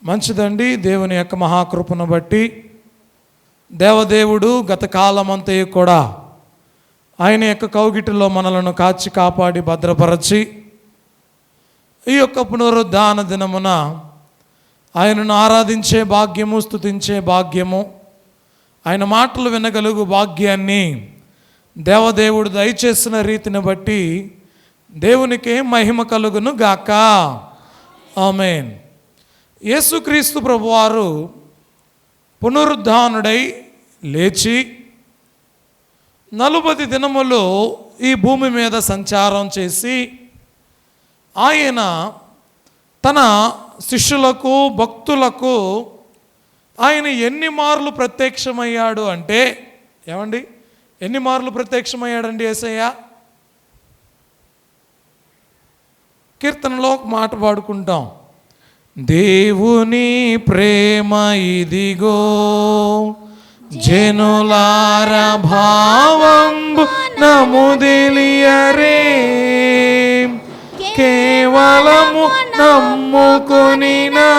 మంచిదండి. దేవుని యొక్క మహాకృపను బట్టి దేవదేవుడు గత కాలమంతయు కూడా ఆయన యొక్క కౌగిటిలో మనలను కాచి కాపాడి భద్రపరచి ఈ యొక్క పునరుద్ధాన దినమున ఆయనను ఆరాధించే భాగ్యము, స్తుతించే భాగ్యము, ఆయన మాటలు వినగలుగు భాగ్యాన్ని దేవదేవుడు దయచేసిన రీతిని బట్టి దేవునికి మహిమ కలుగును గాక. ఆమేన్. యేసుక్రీస్తు ప్రభువారు పునరుద్ధానుడై లేచి 40 దినములు ఈ భూమి మీద సంచారం చేసి ఆయన తన శిష్యులకు, భక్తులకు ఆయన ఎన్ని మార్లు ప్రత్యక్షమయ్యాడు అంటే, ఏమండి ఎన్ని మార్లు ప్రత్యక్షమయ్యాడండి యేసయ్య? కీర్తనలో ఒక మాట పాడుకుంటాం, దేవుని ప్రేమ ఇదిగో జనులార భావంబు నముదిలియరే, కేవలము నమ్ముకొనినా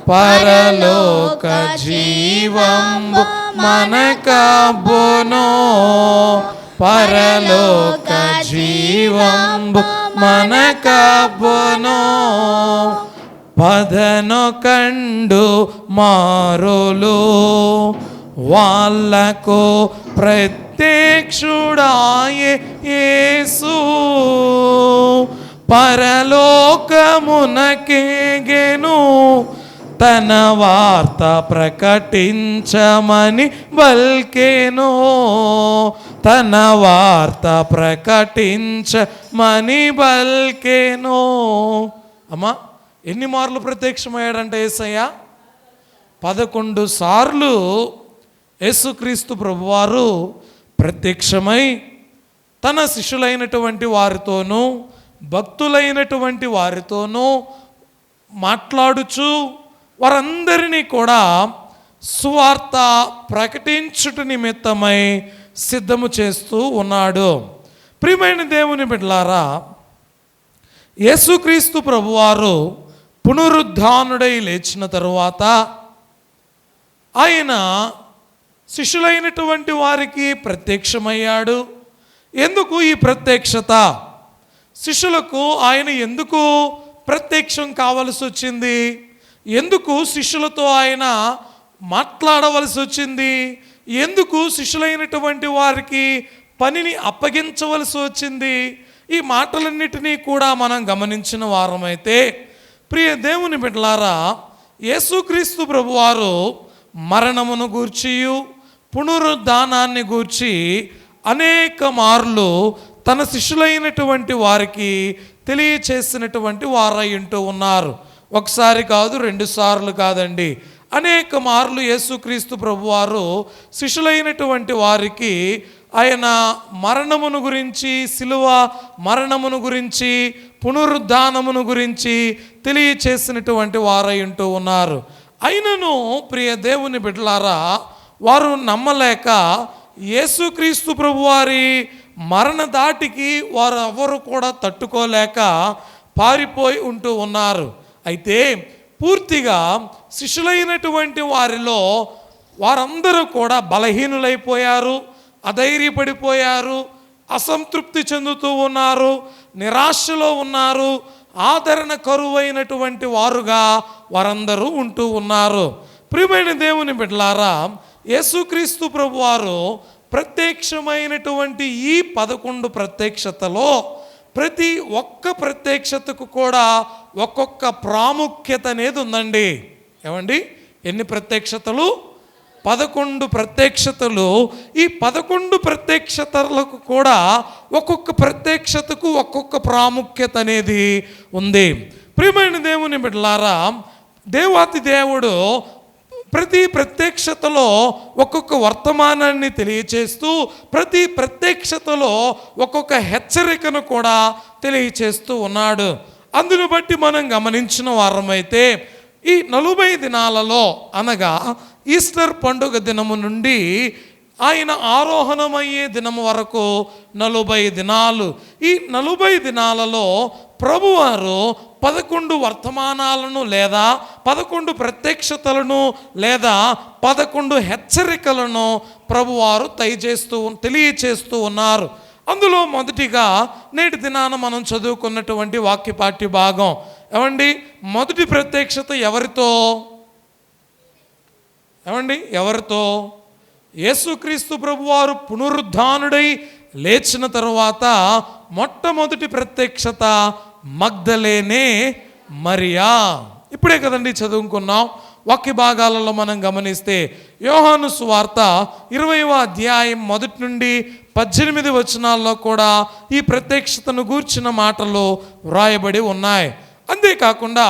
పరలోక జీవంబు మనకబ్బునో, పరలోక జీవంబు మనకబ్బునో. పదనొకండు మారులు వాళ్ళకు ప్రత్యక్షుడాయే యేసు, పరలోకమునకేగెను తన వార్త ప్రకటించమని బల్కెను, తన వార్త ప్రకటించమని బల్కెను. అమ్మా, ఎన్ని మార్లు ప్రత్యక్షమయ్యాడంటే యేసయ్య? 11 సార్లు యేసుక్రీస్తు ప్రభువారు ప్రత్యక్షమై తన శిష్యులైనటువంటి వారితోనూ, భక్తులైనటువంటి వారితోనూ మాట్లాడుచు వారందరినీ కూడా సువార్త ప్రకటించుట నిమిత్తమై సిద్ధము చేస్తూ ఉన్నాడు. ప్రియమైన దేవుని బిడ్డలారా, యేసుక్రీస్తు ప్రభువారు పునరుద్ధానుడై లేచిన తరువాత ఆయన శిష్యులైనటువంటి వారికి ప్రత్యక్షమయ్యాడు. ఎందుకు ఈ ప్రత్యక్షత? శిష్యులకు ఆయన ఎందుకు ప్రత్యక్షం కావలసి వచ్చింది? ఎందుకు శిష్యులతో ఆయన మాట్లాడవలసి వచ్చింది? ఎందుకు శిష్యులైనటువంటి వారికి పనిని అప్పగించవలసి వచ్చింది? ఈ మాటలన్నిటినీ కూడా మనం గమనించిన వారమైతే, ప్రియ దేవుని బిడ్డలారా, యేసుక్రీస్తు ప్రభువారు మరణమును గూర్చియు పునరుద్ధానాన్ని గూర్చి అనేక మార్లు తన శిష్యులైనటువంటి వారికి తెలియచేసినటువంటి వారై ఉంటూ ఉన్నారు. ఒకసారి కాదు, 2 సార్లు కాదండి, అనేక మార్లు యేసుక్రీస్తు ప్రభువారు శిష్యులైనటువంటి వారికి ఆయన మరణమును గురించి, శిలువ మరణమును గురించి, పునరుద్ధానమును గురించి తెలియచేసినటువంటి వారై ఉంటూ ఉన్నారు. అయినను ప్రియ దేవుని బిడ్డలారా, వారు నమ్మలేక యేసుక్రీస్తు ప్రభువారి మరణ దాటికి వారు ఎవరు కూడా తట్టుకోలేక పారిపోయి ఉంటూ ఉన్నారు. అయితే పూర్తిగా శిష్యులైనటువంటి వారిలో వారందరూ కూడా బలహీనులైపోయారు, అధైర్యపడిపోయారు, అసంతృప్తి చెందుతూ ఉన్నారు, నిరాశలో ఉన్నారు, ఆదరణ కరువైనటువంటి వారుగా వారందరూ ఉంటూ ఉన్నారు. ప్రియమైన దేవుని బిడ్డలారా, యేసుక్రీస్తు ప్రభువారు ప్రత్యక్షమైనటువంటి ఈ 11 ప్రత్యక్షతలో ప్రతి ఒక్క ప్రత్యక్షతకు కూడా ఒక్కొక్క ప్రాముఖ్యత అనేది ఉందండి. ఏమండి, ఎన్ని ప్రత్యక్షతలు? 11 ప్రత్యక్షతలు. ఈ 11 ప్రత్యక్షతలకు కూడా ఒక్కొక్క ప్రత్యక్షతకు ఒక్కొక్క ప్రాముఖ్యత అనేది ఉంది. ప్రియమైన దేవుని బిడ్డలారా, దేవాతి దేవుడు ప్రతి ప్రత్యక్షతలో ఒక్కొక్క వర్తమానాన్ని తెలియచేస్తూ, ప్రతి ప్రత్యక్షతలో ఒక్కొక్క హెచ్చరికను కూడా తెలియచేస్తూ ఉన్నాడు. అందును బట్టి మనం గమనించిన వారమైతే ఈ 40 దినాలలో, అనగా ఈస్టర్ పండుగ దినము నుండి ఆయన ఆరోహణమయ్యే దినం వరకు 40 దినాలు. ఈ 40 దినాలలో ప్రభువారు 11 వర్తమానాలను లేదా 11 ప్రత్యక్షతలను లేదా 11 హెచ్చరికలను ప్రభువారు తెలియచేస్తూ ఉన్నారు. అందులో మొదటిగా నేటి దినాన మనం చదువుకున్నటువంటి వాక్యపాఠ్య భాగం ఏమండి, మొదటి ప్రత్యక్షత ఎవరితో? ఎవరితో? యేసుక్రీస్తు ప్రభువారు పునరుద్ధానుడై లేచిన తరువాత మొట్టమొదటి ప్రత్యక్షత మగ్దలేనే మరియా. ఇప్పుడే కదండి చదువుకున్నాం. వాక్య భాగాలలో మనం గమనిస్తే యోహాను సువార్త 20వ అధ్యాయం 1 నుండి 18 వచనాల్లో కూడా ఈ ప్రత్యక్షతను గూర్చిన మాటలు వ్రాయబడి ఉన్నాయి. అంతేకాకుండా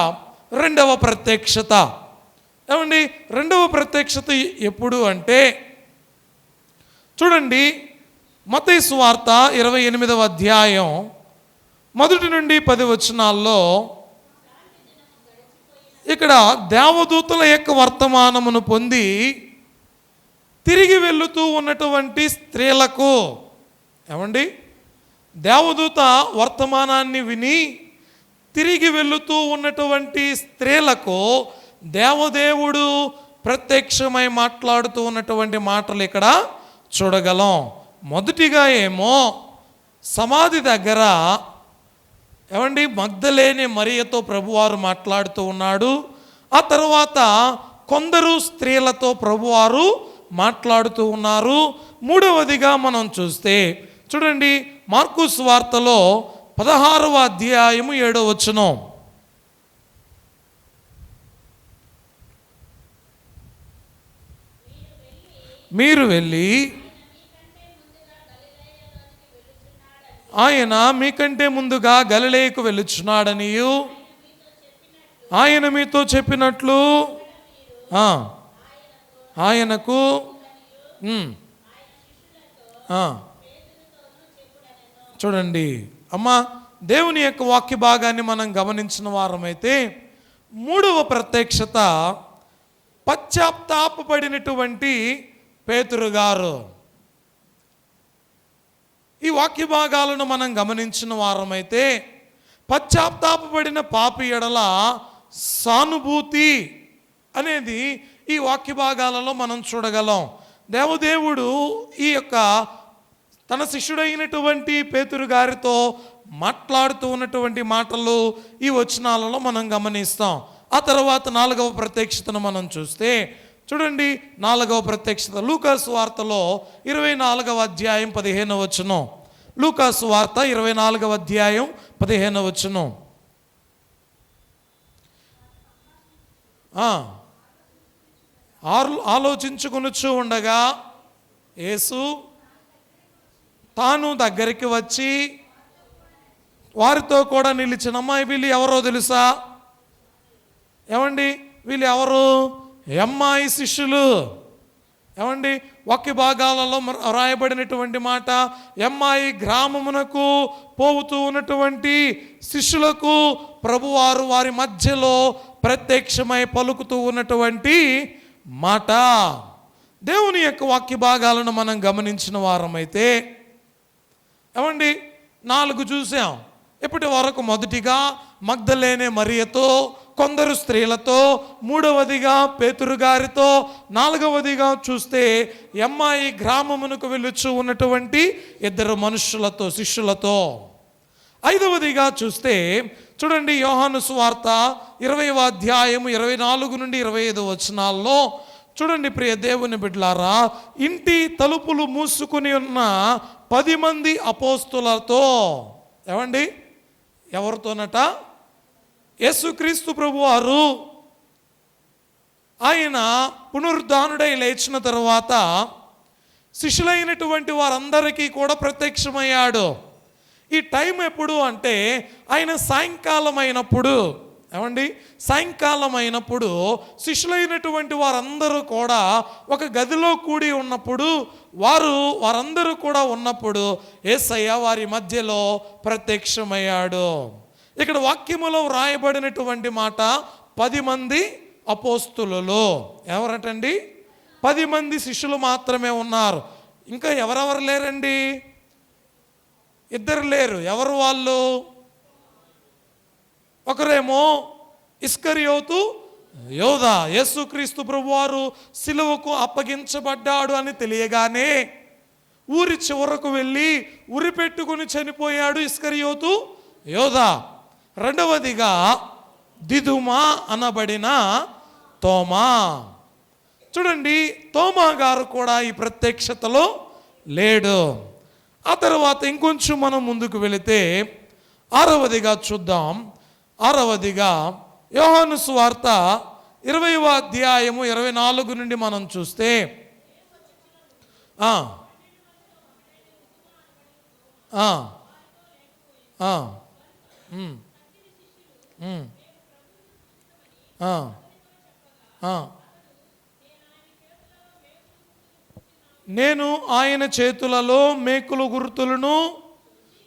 రెండవ ప్రత్యక్షత రెండవ ప్రత్యక్షత ఎప్పుడు అంటే చూడండి, మత్తయి సువార్త 28వ అధ్యాయం 1 నుండి 10 వచనాల్లో ఇక్కడ దేవదూతల యొక్క వర్తమానమును పొంది తిరిగి వెళుతూ ఉన్నటువంటి స్త్రీలకు దేవదూత వర్తమానాన్ని విని తిరిగి వెళుతూ ఉన్నటువంటి స్త్రీలకు దేవదేవుడు ప్రత్యక్షమై మాట్లాడుతూ ఉన్నటువంటి మాటలు ఇక్కడ చూడగలం. మొదటిగా ఏమో సమాధి దగ్గర మగ్దలేనే మరియతో ప్రభువారు మాట్లాడుతూ ఉన్నాడు. ఆ తర్వాత కొందరు స్త్రీలతో ప్రభువారు మాట్లాడుతూ ఉన్నారు. మూడవదిగా మనం చూస్తే చూడండి, మార్కు సువార్తలో 16వ అధ్యాయము 7వ వచనం. మీరు వెళ్ళి ఆయన మీకంటే ముందుగా గలిలయకు వెళ్ళుచున్నాడనియు ఆయన మీతో చెప్పినట్లు ఆయనకు చూడండి అమ్మా, దేవుని యొక్క వాక్య భాగాన్ని మనం గమనించిన వారమైతే మూడవ ప్రత్యక్షత పశ్చాత్తాపపడినటువంటి పేతురు గారు. ఈ వాక్య భాగాలను మనం గమనించిన వారమైతే పశ్చాత్తాపపడిన పాపి ఎడల సానుభూతి అనేది ఈ వాక్య భాగాలలో మనం చూడగలం. దేవదేవుడు ఈ యొక్క తన శిష్యుడైనటువంటి పేతురు గారితో మాట్లాడుతూ ఉన్నటువంటి మాటలు ఈ వచనాలలో మనం గమనిస్తాం. ఆ తర్వాత 4వ ప్రత్యక్షతను మనం చూస్తే చూడండి, 4వ ప్రత్యక్షత లూకాసు వార్తలో 24వ అధ్యాయం 15వ వచనం. లూకాసు వార్త 24వ అధ్యాయం 15వ వచనం. ఆలోచించుకొనుచు ఉండగా యేసు తాను దగ్గరికి వచ్చి వారితో కూడా నిలిచిన, అమ్మాయి వీళ్ళు ఎవరో తెలుసా? వీళ్ళు ఎవరు? ఎమ్మాయి శిష్యులు. వాక్య భాగాలలో రాయబడినటువంటి మాట, ఎమ్మాయి గ్రామమునకు పోతూ ఉన్నటువంటి శిష్యులకు ప్రభువారు వారి మధ్యలో ప్రత్యక్షమై పలుకుతూ ఉన్నటువంటి మాట. దేవుని యొక్క వాక్య భాగాలను మనం గమనించిన వారమైతే 4 చూసాం ఇప్పటి వరకు. మొదటిగా మగ్దలేనే మరియతో, కొందరు స్త్రీలతో, మూడవదిగా పేతురు గారితో, 4వదిగా చూస్తే ఎమ్మాయి గ్రామమునకు వెళ్ళుచు ఉన్నటువంటి 2 మనుషులతో, శిష్యులతో. 5వదిగా చూస్తే చూడండి, యోహాను సువార్త 20వ అధ్యాయము 24 నుండి 25 వచనాల్లో చూడండి, ప్రియ దేవుని బిడ్డలారా, ఇంటి తలుపులు మూసుకుని ఉన్న 10 మంది అపోస్తులతో. ఎవరితోనట? యేసుక్రీస్తు ప్రభువారు ఆయన పునరుద్ధానుడై లేచిన తరువాత శిష్యులైనటువంటి వారందరికీ కూడా ప్రత్యక్షమయ్యాడు. ఈ టైం ఎప్పుడు అంటే ఆయన సాయంకాలం అయినప్పుడు. సాయంకాలం అయినప్పుడు శిష్యులైనటువంటి వారందరూ కూడా ఒక గదిలో కూడి ఉన్నప్పుడు వారందరూ కూడా ఉన్నప్పుడు యేసయ్య వారి మధ్యలో ప్రత్యక్షమయ్యాడు. ఇక్కడ వాక్యములో వ్రాయబడినటువంటి మాట 10 మంది అపోస్తులు. ఎవరటండి? 10 మంది శిష్యులు మాత్రమే ఉన్నారు. ఇంకా ఎవరెవరు లేరండి? ఇద్దరు లేరు. ఎవరు వాళ్ళు? ఒకరేమో ఇస్కరియోతు యోధ. యేసుక్రీస్తు ప్రభువారు సిలువకు అప్పగించబడ్డాడు అని తెలియగానే ఊరి చివరకు వెళ్ళి ఉరి పెట్టుకుని చనిపోయాడు ఇస్కరియోతు యోధ. రెండవదిగా దిదుమా అనబడిన తోమా. చూడండి, తోమా గారు కూడా ఈ ప్రత్యక్షతలో లేడు. ఆ తర్వాత ఇంకొంచెం మనం ముందుకు వెళితే ఆరవదిగా చూద్దాం. ఆరవదిగా యోహాను సువార్త 20వ అధ్యాయము 24 నుండి మనం చూస్తే నేను ఆయన చేతులలో మేకుల గుర్తులను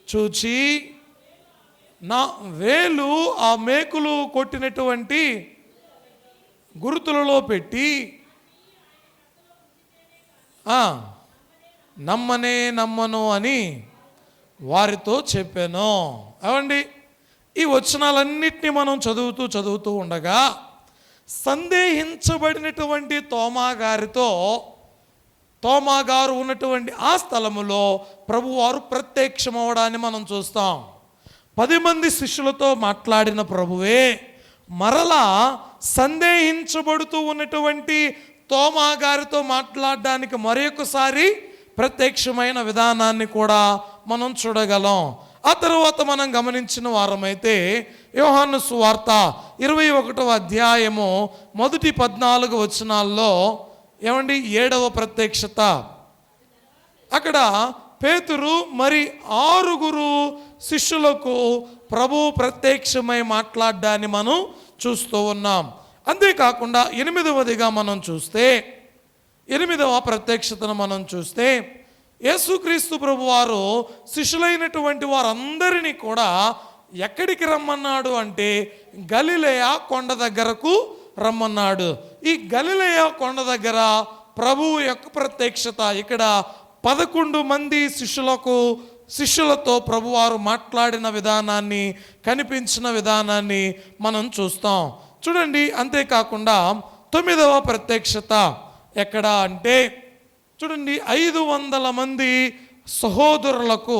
చూచి నా వేలు ఆ మేకులు కొట్టినటువంటి గుర్తులలో పెట్టి నమ్మను అని వారితో చెప్పాను. అవండి, ఈ వచనాలన్నిటినీ మనం చదువుతూ ఉండగా సందేహించబడినటువంటి తోమా గారు ఉన్నటువంటి ఆ స్థలములో ప్రభువారు ప్రత్యక్షమవడాన్ని మనం చూస్తాం. 10 మంది శిష్యులతో మాట్లాడిన ప్రభువే మరలా సందేహించబడుతూ ఉన్నటువంటి తోమా గారితో మాట్లాడడానికి మరొకసారి ప్రత్యక్షమైన విధానాన్ని కూడా మనం చూడగలం. ఆ తర్వాత మనం గమనించిన వారమైతే యోహాను సువార్త 21వ అధ్యాయము మొదటి 14 వచనాల్లో ఏమండి 7వ ప్రత్యక్షత. అక్కడ పేతురు మరి 6 శిష్యులకు ప్రభు ప్రత్యక్షమై మాట్లాడడాన్ని మనం చూస్తూ ఉన్నాం. అంతేకాకుండా 8వదిగా మనం చూస్తే 8వ ప్రత్యక్షతను మనం చూస్తే యేసుక్రీస్తు ప్రభువారు శిష్యులైనటువంటి వారందరినీ కూడా ఎక్కడికి రమ్మన్నాడు అంటే గలిలయ కొండ దగ్గరకు రమ్మన్నాడు. ఈ గలిలయ కొండ దగ్గర ప్రభువు యొక్క ప్రత్యక్షత. ఇక్కడ 11 మంది శిష్యులతో ప్రభువారు మాట్లాడిన విధానాన్ని, కనిపించిన విధానాన్ని మనం చూస్తాం. చూడండి, అంతేకాకుండా 9వ ప్రత్యక్షత ఎక్కడ అంటే చూడండి 500 మంది సహోదరులకు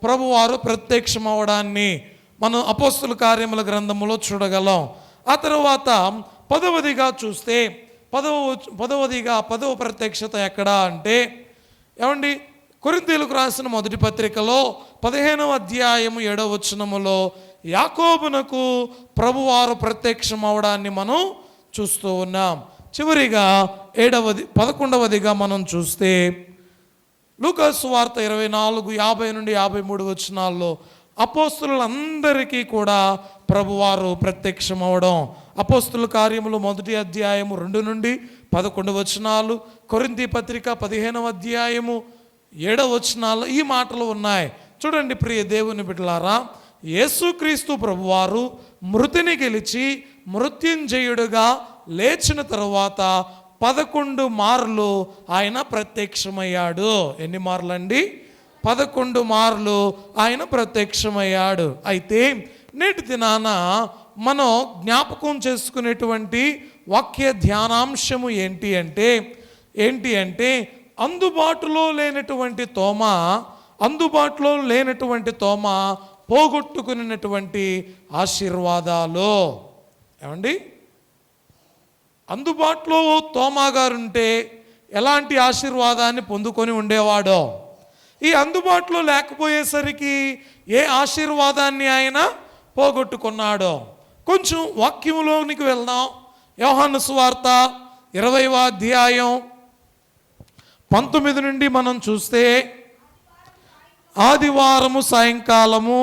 ప్రభువారు ప్రత్యక్షమవడాన్ని మనం అపోస్తుల కార్యముల గ్రంథములో చూడగలం. ఆ తర్వాత 10వదిగా చూస్తే 10వ ప్రత్యక్షత ఎక్కడ అంటే ఏమండి కొరింథీయులకు రాసిన మొదటి పత్రికలో 15వ అధ్యాయము 7వ వచనములో యాకోబునకు ప్రభువారు ప్రత్యక్షమవడాన్ని మనం చూస్తూ ఉన్నాం. చివరిగా 11వదిగా మనం చూస్తే లూకాసు సువార్త 24:50 నుండి 53 వచనాల్లో అపోస్తులందరికీ కూడా ప్రభువారు ప్రత్యక్షమవడం. అపోస్తుల కార్యములు మొదటి అధ్యాయము 2 నుండి 11 వచనాలు, కొరింథీ పత్రిక 15వ అధ్యాయము 7వ వచనాల్లో ఈ మాటలు ఉన్నాయి. చూడండి ప్రియ దేవుని బిడ్డలారా, యేసుక్రీస్తు ప్రభువారు మృతిని గెలిచి మృత్యుంజయుడుగా లేచిన తరువాత 11 మార్లు ఆయన ప్రత్యక్షమయ్యాడు. ఎన్ని మార్లు అండి? 11 మార్లు ఆయన ప్రత్యక్షమయ్యాడు. అయితే నేటి దినాన మనం జ్ఞాపకం చేసుకునేటువంటి వాక్య ధ్యానాంశము ఏంటి అంటే అందుబాటులో లేనటువంటి తోమా పోగొట్టుకున్నటువంటి ఆశీర్వాదాలు. ఏమండి, అందుబాటులో తోమా గారుంటే ఎలాంటి ఆశీర్వాదాన్ని పొందుకొని ఉండేవాడో, ఈ అందుబాటులో లేకపోయేసరికి ఏ ఆశీర్వాదాన్ని ఆయన పోగొట్టుకున్నాడో. కొంచెం వాక్యంలోనికి వెళ్దాం. యోహాను సువార్త 20వ అధ్యాయం 19 నుండి మనం చూస్తే ఆదివారము సాయంకాలము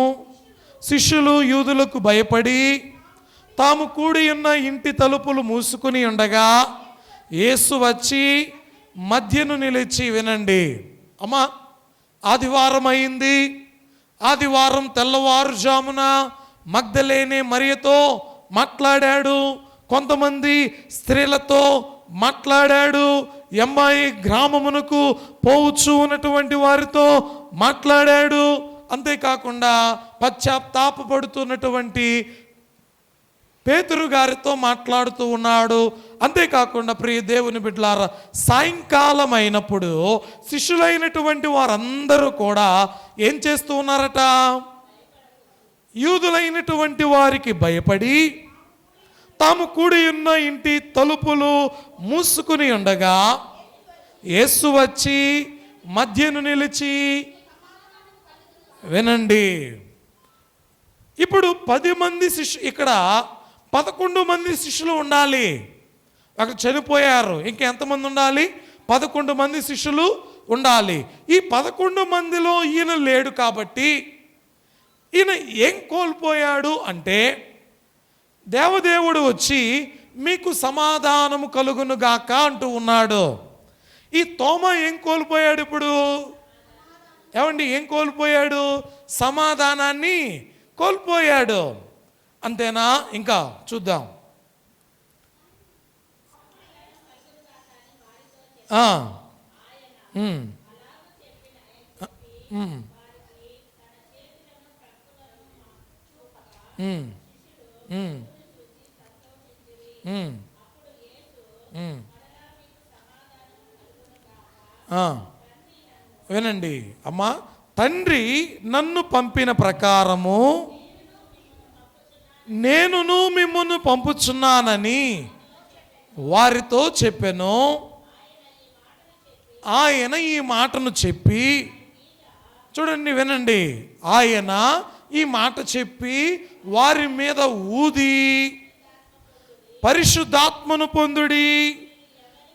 శిష్యులు యూదులకు భయపడి తాము కూడి ఉన్న ఇంటి తలుపులు మూసుకుని ఉండగా యేసు వచ్చి మధ్యను నిలిచి, వినండి అమ్మా, ఆదివారం అయింది. ఆదివారం తెల్లవారుజామున మగ్దలేనే మరియతో మాట్లాడాడు, కొంతమంది స్త్రీలతో మాట్లాడాడు. ఎంబాయి గ్రామమునకు పోవచ్చు ఉన్నటువంటి వారితో మాట్లాడాడు. అంతేకాకుండా పశ్చాత్తాపపడుతున్నటువంటి పేతురు గారితో మాట్లాడుతూ ఉన్నాడు. అంతేకాకుండా ప్రియ దేవుని బిడ్డలారా, సాయంకాలం అయినప్పుడు శిష్యులైనటువంటి వారందరూ కూడా ఏం చేస్తూ ఉన్నారట? యూదులైనటువంటి వారికి భయపడి తాము కూడి ఉన్న ఇంటి తలుపులు మూసుకుని ఉండగా యేసు వచ్చి మధ్యను నిలిచి, వినండి, ఇప్పుడు 10 మంది ఇక్కడ 11 మంది శిష్యులు ఉండాలి. అక్కడ చనిపోయారు, ఇంకెంతమంది ఉండాలి? 11 మంది శిష్యులు ఉండాలి. ఈ 11 మందిలో ఈయన లేడు కాబట్టి ఈయన ఏం కోల్పోయాడు అంటే, దేవదేవుడు వచ్చి మీకు సమాధానము కలుగును గాక అంటూ ఉన్నాడు. ఈ తోమా ఏం కోల్పోయాడు? ఇప్పుడు ఏమండి, ఏం కోల్పోయాడు? సమాధానాన్ని కోల్పోయాడు. అంతేనా? ఇంకా చూద్దాం. వినండి అమ్మా, తండ్రి నన్ను పంపిన ప్రకారము నేనును మిమ్మును పంపుచున్నానని వారితో చెప్పెను. ఆయన ఈ మాటను చెప్పి, చూడండి వినండి, ఆయన ఈ మాట చెప్పి వారి మీద ఊది, పరిశుద్ధాత్మను పొందుడి,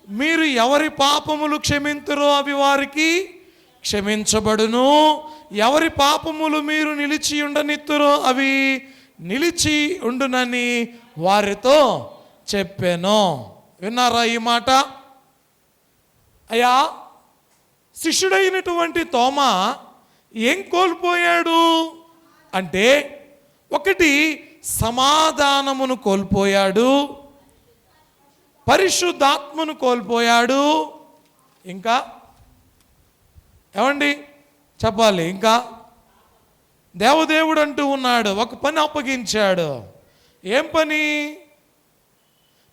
మీరు ఎవరి పాపములు క్షమింతురో అవి వారికి క్షమించబడును, ఎవరి పాపములు మీరు నిలిచి ఉండనిత్తురో అవి నిలిచి ఉండునని వారితో చెప్పాను. విన్నారా ఈ మాట? అయ్యా, శిష్యుడైనటువంటి తోమా ఏం కోల్పోయాడు అంటే, ఒకటి సమాధానమును కోల్పోయాడు, పరిశుద్ధాత్మను కోల్పోయాడు, ఇంకా ఏమండి చెప్పాలి, ఇంకా దేవదేవుడు అంటూ ఉన్నాడు, ఒక పని అప్పగించాడు. ఏం పని?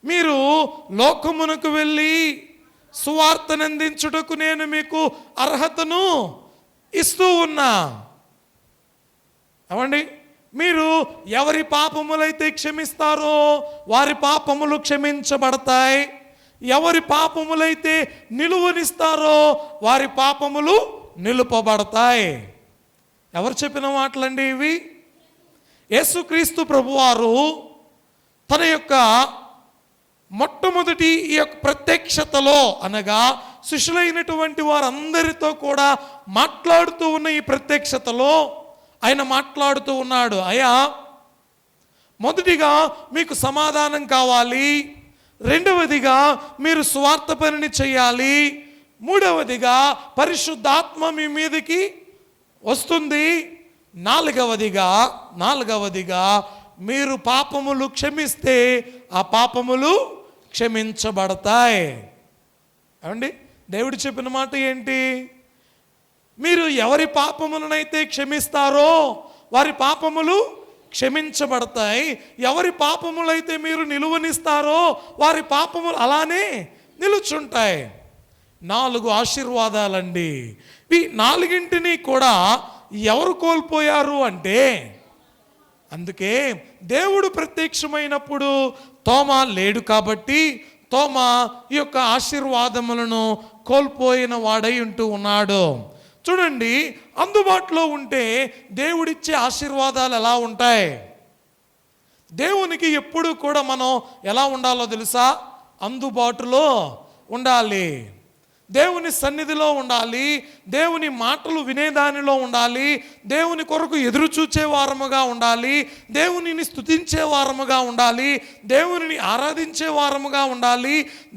మీరు లోకమునకు వెళ్ళి సువార్తనందించుటకు నేను మీకు అర్హతను ఇస్తూ ఉన్నా. ఏమండి, మీరు ఎవరి పాపములైతే క్షమిస్తారో వారి పాపములు క్షమించబడతాయి, ఎవరి పాపములైతే నిలువనిస్తారో వారి పాపములు నిలుపబడతాయి. ఎవరు చెప్పిన మాటలండి ఇవి? యేసుక్రీస్తు ప్రభువారు తన యొక్క మొట్టమొదటి ఈ యొక్క ప్రత్యక్షతలో, అనగా శిష్యులైనటువంటి వారందరితో కూడా మాట్లాడుతూ ఉన్న ఈ ప్రత్యక్షతలో ఆయన మాట్లాడుతూ ఉన్నాడు. అయ్యా, మొదటిగా మీకు సమాధానం కావాలి, రెండవదిగా మీరు స్వార్థ పనిని చేయాలి, మూడవదిగా పరిశుద్ధాత్మ మీ మీదకి వస్తుంది, నాలుగవదిగా మీరు పాపములు క్షమిస్తే ఆ పాపములు క్షమించబడతాయి. ఏమండి, దేవుడు చెప్పిన మాట ఏంటి? మీరు ఎవరి పాపములనైతే క్షమిస్తారో వారి పాపములు క్షమించబడతాయి, ఎవరి పాపములైతే మీరు నిలువనిస్తారో వారి పాపములు అలానే నిలుచుంటాయి. 4 ఆశీర్వాదాలండి. ఈ 4ంటిని కూడా ఎవరు కోల్పోయారు అంటే, అందుకే దేవుడు ప్రత్యక్షమైనప్పుడు తోమా లేడు కాబట్టి తోమా ఈ యొక్క ఆశీర్వాదములను కోల్పోయిన వాడై ఉంటూ ఉన్నాడు. చూడండి, అందుబాటులో ఉంటే దేవుడిచ్చే ఆశీర్వాదాలు ఎలా ఉంటాయి? దేవునికి ఎప్పుడు కూడా మనం ఎలా ఉండాలో తెలుసా? అందుబాటులో ఉండాలి, దేవుని సన్నిధిలో ఉండాలి, దేవుని మాటలు వినేదానిలో ఉండాలి, దేవుని కొరకు ఎదురు చూచే వారముగా ఉండాలి, దేవునిని స్తుతించే వారముగా ఉండాలి, దేవునిని ఆరాధించే వారముగా ఉండాలి,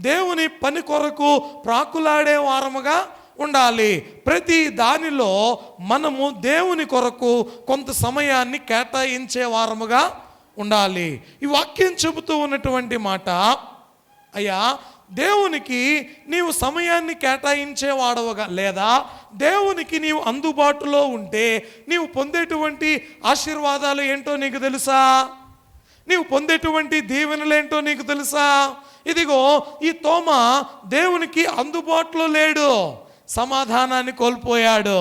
దేవుని పని కొరకు ప్రాకులాడే వారముగా ఉండాలి. ప్రతి దానిలో మనము దేవుని కొరకు కొంత సమయాన్ని కేటాయించే వారముగా ఉండాలి. ఈ వాక్యం చెబుతూ ఉన్నటువంటి మాట, అయ్యా, దేవునికి నీవు సమయాన్ని కేటాయించేవాడవగా, లేదా దేవునికి నీవు అందుబాటులో ఉంటే నీవు పొందేటువంటి ఆశీర్వాదాలు ఏంటో నీకు తెలుసా? నీవు పొందేటువంటి దీవెనలు ఏంటో నీకు తెలుసా? ఇదిగో ఈ తోమ దేవునికి అందుబాటులో లేడు, సమాధానాన్ని కోల్పోయాడు.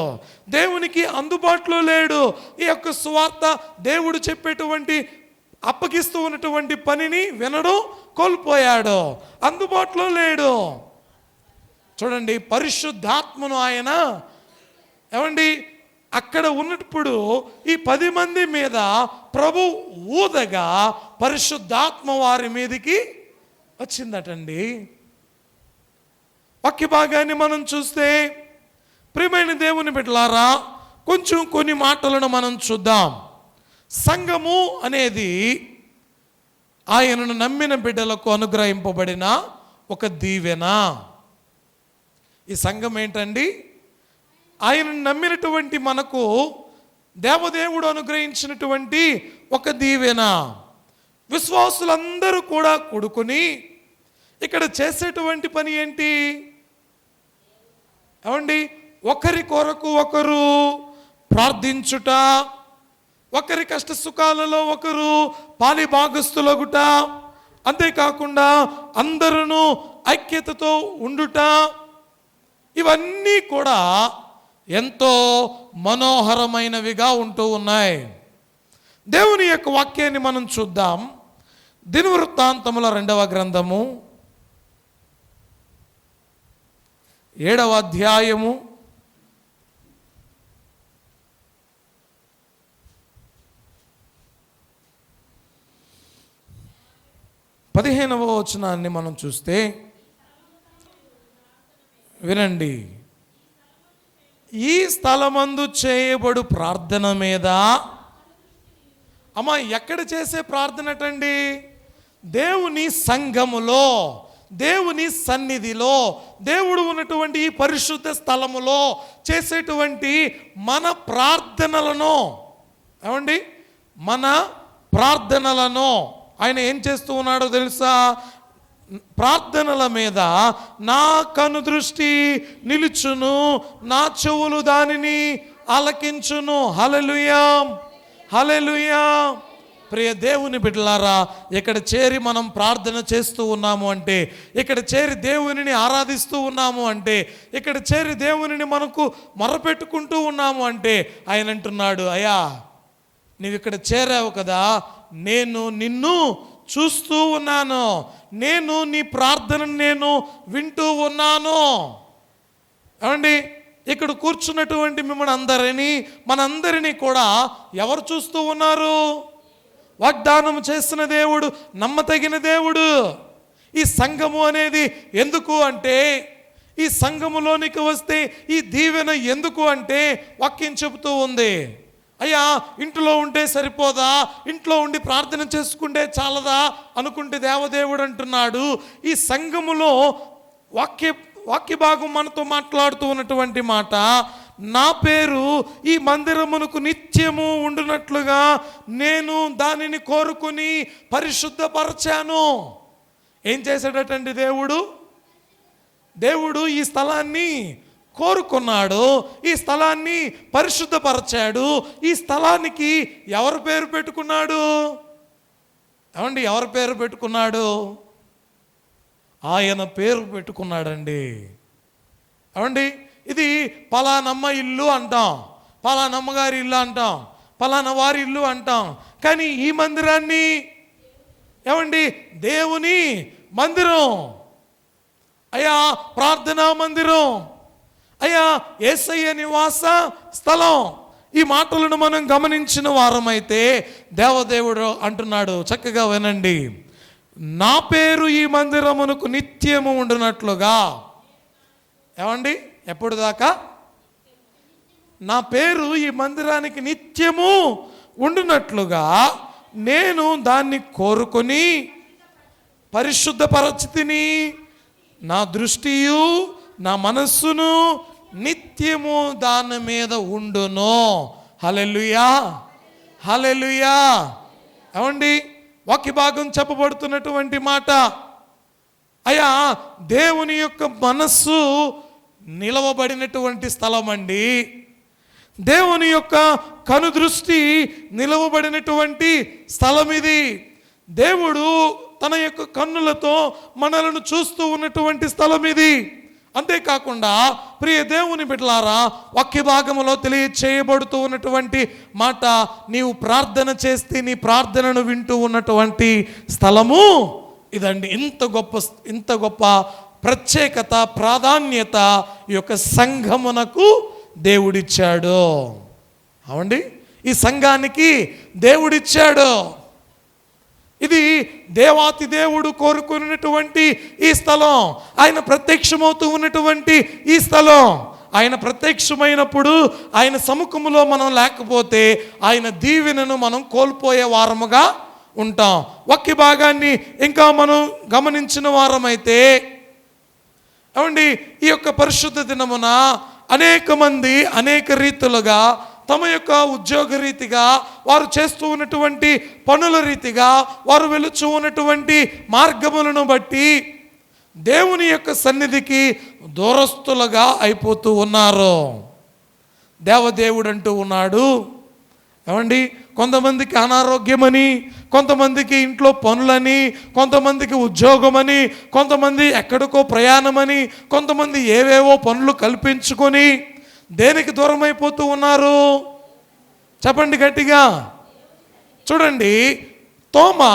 దేవునికి అందుబాటులో లేడు. ఈ యొక్క సువార్త దేవుడు చెప్పేటువంటి అప్పగిస్తూ ఉన్నటువంటి పనిని వినడం కోల్పోయాడు, అందుబాటులో లేడు. చూడండి, పరిశుద్ధాత్మను ఆయన అక్కడ ఉన్నప్పుడు ఈ 10 మంది మీద ప్రభు ఊదగా పరిశుద్ధాత్మ వారి మీదకి వచ్చిందటండి. వాక్య భాగాన్ని మనం చూస్తే, ప్రియమైన దేవుని బిడ్డలారా, కొంచెం కొన్ని మాటలను మనం చూద్దాం. సంఘము అనేది ఆయనను నమ్మిన బిడ్డలకు అనుగ్రహింపబడిన ఒక దీవెన. ఈ సంఘం ఏంటండి? ఆయనను నమ్మినటువంటి మనకు దేవదేవుడు అనుగ్రహించినటువంటి ఒక దీవెన. విశ్వాసులందరూ కూడా కూడుకుని ఇక్కడ చేసేటువంటి పని ఏంటి? ఒకరి కొరకు ఒకరు ప్రార్థించుట, ఒకరి కష్ట సుఖాలలో ఒకరు పాలి భాగస్థులగుట, అంతేకాకుండా అందరూ ఐక్యతతో ఉండుట, ఇవన్నీ కూడా ఎంతో మనోహరమైనవిగా ఉంటూ ఉన్నాయి. దేవుని యొక్క వాక్యాన్ని మనం చూద్దాం. దినవృత్తాంతముల 2వ గ్రంథము 7వ అధ్యాయము 15వ వచనాన్ని మనం చూస్తే, వినండి. ఈ స్థలమందు చేయబడు ప్రార్థన మీద, అమ్మా ఎక్కడ చేసే ప్రార్థనటండి? దేవుని సంఘములో, దేవుని సన్నిధిలో, దేవుడు ఉన్నటువంటి ఈ పరిశుద్ధ స్థలములో చేసేటువంటి మన ప్రార్థనలను, మన ప్రార్థనలను ఆయన ఏం చేస్తూ ఉన్నాడో తెలుసా? ప్రార్థనల మీద నా కను దృష్టి నిలుచును, నా చెవులు దానిని ఆలకించును. హల్లెలూయా, హల్లెలూయా. ప్రియ దేవుని బిడ్డలారా, ఇక్కడ చేరి మనం ప్రార్థన చేస్తూ ఉన్నాము అంటే, ఇక్కడ చేరి దేవునిని ఆరాధిస్తూ ఉన్నాము అంటే, ఇక్కడ చేరి దేవునిని మనకు మొరపెట్టుకుంటూ ఉన్నాము అంటే, ఆయన అంటున్నాడు, అయ్యా నీవు ఇక్కడ చేరావు కదా, నేను నిన్ను చూస్తూ ఉన్నాను, నేను నీ ప్రార్థనను నేను వింటూ ఉన్నాను. ఇక్కడ కూర్చున్నటువంటి మిమ్మల్ని మనందరినీ కూడా ఎవరు చూస్తూ ఉన్నారు? వాగ్దానం చేసిన దేవుడు, నమ్మతగిన దేవుడు. ఈ సంఘము అనేది ఎందుకు అంటే, ఈ సంఘములోనికి వస్తే ఈ దీవెన ఎందుకు అంటే, వాక్యం చెబుతూ ఉంది, అయ్యా ఇంట్లో ఉంటే సరిపోదా, ఇంట్లో ఉండి ప్రార్థన చేసుకుంటే చాలదా అనుకుంటే దేవదేవుడు అంటున్నాడు, ఈ సంఘములో వాక్య భాగం మనతో మాట్లాడుతూ ఉన్నటువంటి మాట, నా పేరు ఈ మందిరమునకు నిత్యము ఉండునట్లుగా నేను దానిని కోరుకుని పరిశుద్ధపరచాను. ఏం చేశాడటండి దేవుడు ఈ స్థలాన్ని కోరుకున్నాడు, ఈ స్థలాన్ని పరిశుద్ధపరచాడు. ఈ స్థలానికి ఎవరు పేరు పెట్టుకున్నాడు? ఎవరు పేరు పెట్టుకున్నాడు? ఆయన పేరు పెట్టుకున్నాడండి. ఇది పలానమ్మ ఇల్లు అంటాం, పలానమ్మ గారి ఇల్లు అంటాం, పలానా వారి ఇల్లు అంటాం. కానీ ఈ మందిరాన్ని దేవుని మందిరం, అయ్యా ప్రార్థనా మందిరం, అయ్యా యేసయ్య నివాస స్థలం. ఈ మాటలను మనం గమనించిన వారమైతే దేవదేవుడు అంటున్నాడు, చక్కగా వినండి, నా పేరు ఈ మందిరమునకు నిత్యము ఉండునట్లుగా. ఎప్పుడు దాకా? నా పేరు ఈ మందిరానికి నిత్యము ఉండునట్లుగా నేను దాన్ని కోరుకొని పరిశుద్ధపరచితిని. నా దృష్టియు నా మనస్సును నిత్యము దాని మీద ఉండును. హల్లెలూయా, హల్లెలూయా. వాక్య భాగం చెప్పబడుతున్నటువంటి మాట, అయ్యా దేవుని యొక్క మనస్సు నిలవబడినటువంటి స్థలం అండి. దేవుని యొక్క కనుదృష్టి నిలవబడినటువంటి స్థలం ఇది. దేవుడు తన యొక్క కన్నులతో మనలను చూస్తూ ఉన్నటువంటి స్థలం ఇది. అంతేకాకుండా ప్రియ దేవుని బిడ్డలారా, వాక్య భాగములో తెలియచేయబడుతూ ఉన్నటువంటి మాట, నీవు ప్రార్థన చేస్తే నీ ప్రార్థనను వింటూ ఉన్నటువంటి స్థలము ఇదండి. ఇంత గొప్ప ప్రత్యేకత, ప్రాధాన్యత ఈ యొక్క సంఘమునకు దేవుడిచ్చాడు. అవండి, ఈ సంఘానికి దేవుడిచ్చాడు. ఇది దేవాతి దేవుడు కోరుకున్నటువంటి ఈ స్థలం, ఆయన ప్రత్యక్షమవుతూ ఉన్నటువంటి ఈ స్థలం. ఆయన ప్రత్యక్షమైనప్పుడు ఆయన సముఖములో మనం లేకపోతే ఆయన దీవెనను మనం కోల్పోయే వారముగా ఉంటాం. వాక్య భాగాన్ని ఇంకా మనం గమనించిన వారమైతే ఏమండి, ఈ యొక్క పరిశుద్ధ దినమున అనేక మంది అనేక రీతులుగా తమ యొక్క ఉద్యోగ రీతిగా, వారు చేస్తూ ఉన్నటువంటి పనుల రీతిగా, వారు వెలుచు ఉన్నటువంటి మార్గములను బట్టి దేవుని యొక్క సన్నిధికి దూరస్తులుగా అయిపోతూ ఉన్నారు. దేవదేవుడు అంటూ ఉన్నాడు. ఏమండి, కొంతమందికి అనారోగ్యమని, కొంతమందికి ఇంట్లో పనులని, కొంతమందికి ఉద్యోగమని, కొంతమంది ఎక్కడికో ప్రయాణమని, కొంతమంది ఏవేవో పనులు కల్పించుకొని దేనికి దూరం అయిపోతూ ఉన్నారు? చెప్పండి గట్టిగా. చూడండి, తోమా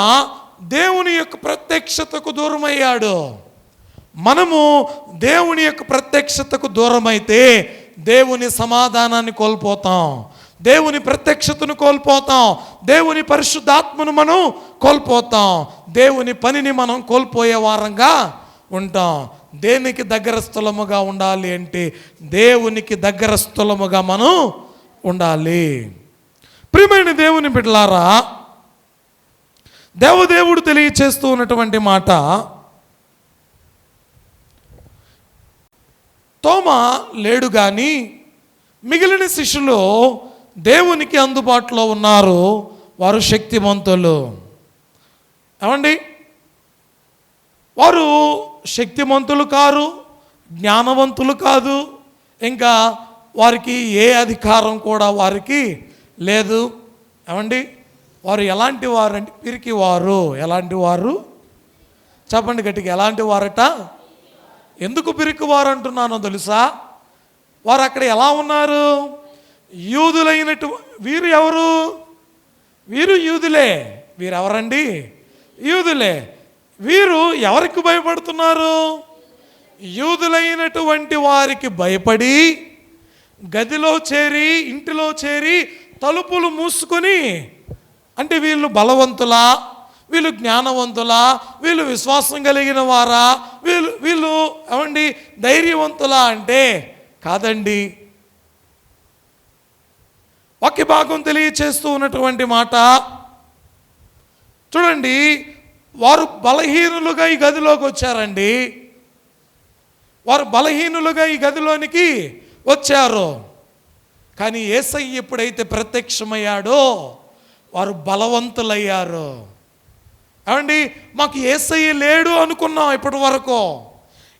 దేవుని యొక్క ప్రత్యక్షతకు దూరం అయ్యాడు. మనము దేవుని యొక్క ప్రత్యక్షతకు దూరమైతే దేవుని సమాధానాన్ని కోల్పోతాం, దేవుని ప్రత్యక్షతను కోల్పోతాం, దేవుని పరిశుద్ధాత్మను మనం కోల్పోతాం, దేవుని పనిని మనం కోల్పోయే వారంగా ఉంటాం. దేనికి దగ్గర స్థలముగా ఉండాలి అంటే దేవునికి దగ్గర స్థలముగా మనం ఉండాలి. ప్రియమైన దేవుని బిడ్డలారా, దేవదేవుడు తెలియచేస్తూ ఉన్నటువంటి మాట, తోమా లేడు కానీ మిగిలిన శిష్యులు దేవునికి అందుబాటులో ఉన్నారు. వారు శక్తిమంతులు. ఏమండి, వారు శక్తిమంతులు కారు, జ్ఞానవంతులు కాదు, ఇంకా వారికి ఏ అధికారం కూడా వారికి లేదు. ఏమండి, వారు ఎలాంటి వారు అంటే పిరికి వారు. ఎలాంటి వారు? చెప్పండి గట్టిగా. ఎలాంటి వారట? ఎందుకు పిరికి వారు అంటున్నానో తెలుసా? వారు అక్కడ ఎలా ఉన్నారు? యూదులైనటు వీరు ఎవరు? వీరు యూదులే. వీరు ఎవరండి? యూదులే. వీరు ఎవరికి భయపడుతున్నారు? యూదులైనటువంటి వారికి భయపడి గదిలో చేరి, ఇంటిలో చేరి తలుపులు మూసుకొని, అంటే వీళ్ళు బలవంతులా, వీళ్ళు జ్ఞానవంతులా, వీళ్ళు విశ్వాసం కలిగిన వారా, వీళ్ళు ఏమండి ధైర్యవంతులా అంటే కాదండి. వాక్య భాగం తెలియచేస్తూ ఉన్నటువంటి మాట చూడండి, వారు బలహీనులుగా ఈ గదిలోకి వచ్చారండి. వారు బలహీనులుగా ఈ గదిలోనికి వచ్చారు. కానీ యేసయ్య ఎప్పుడైతే ప్రత్యక్షమయ్యాడో వారు బలవంతులయ్యారు. ఏమండి, మాకు యేసయ్య లేడు అనుకున్నాం ఇప్పటి వరకు,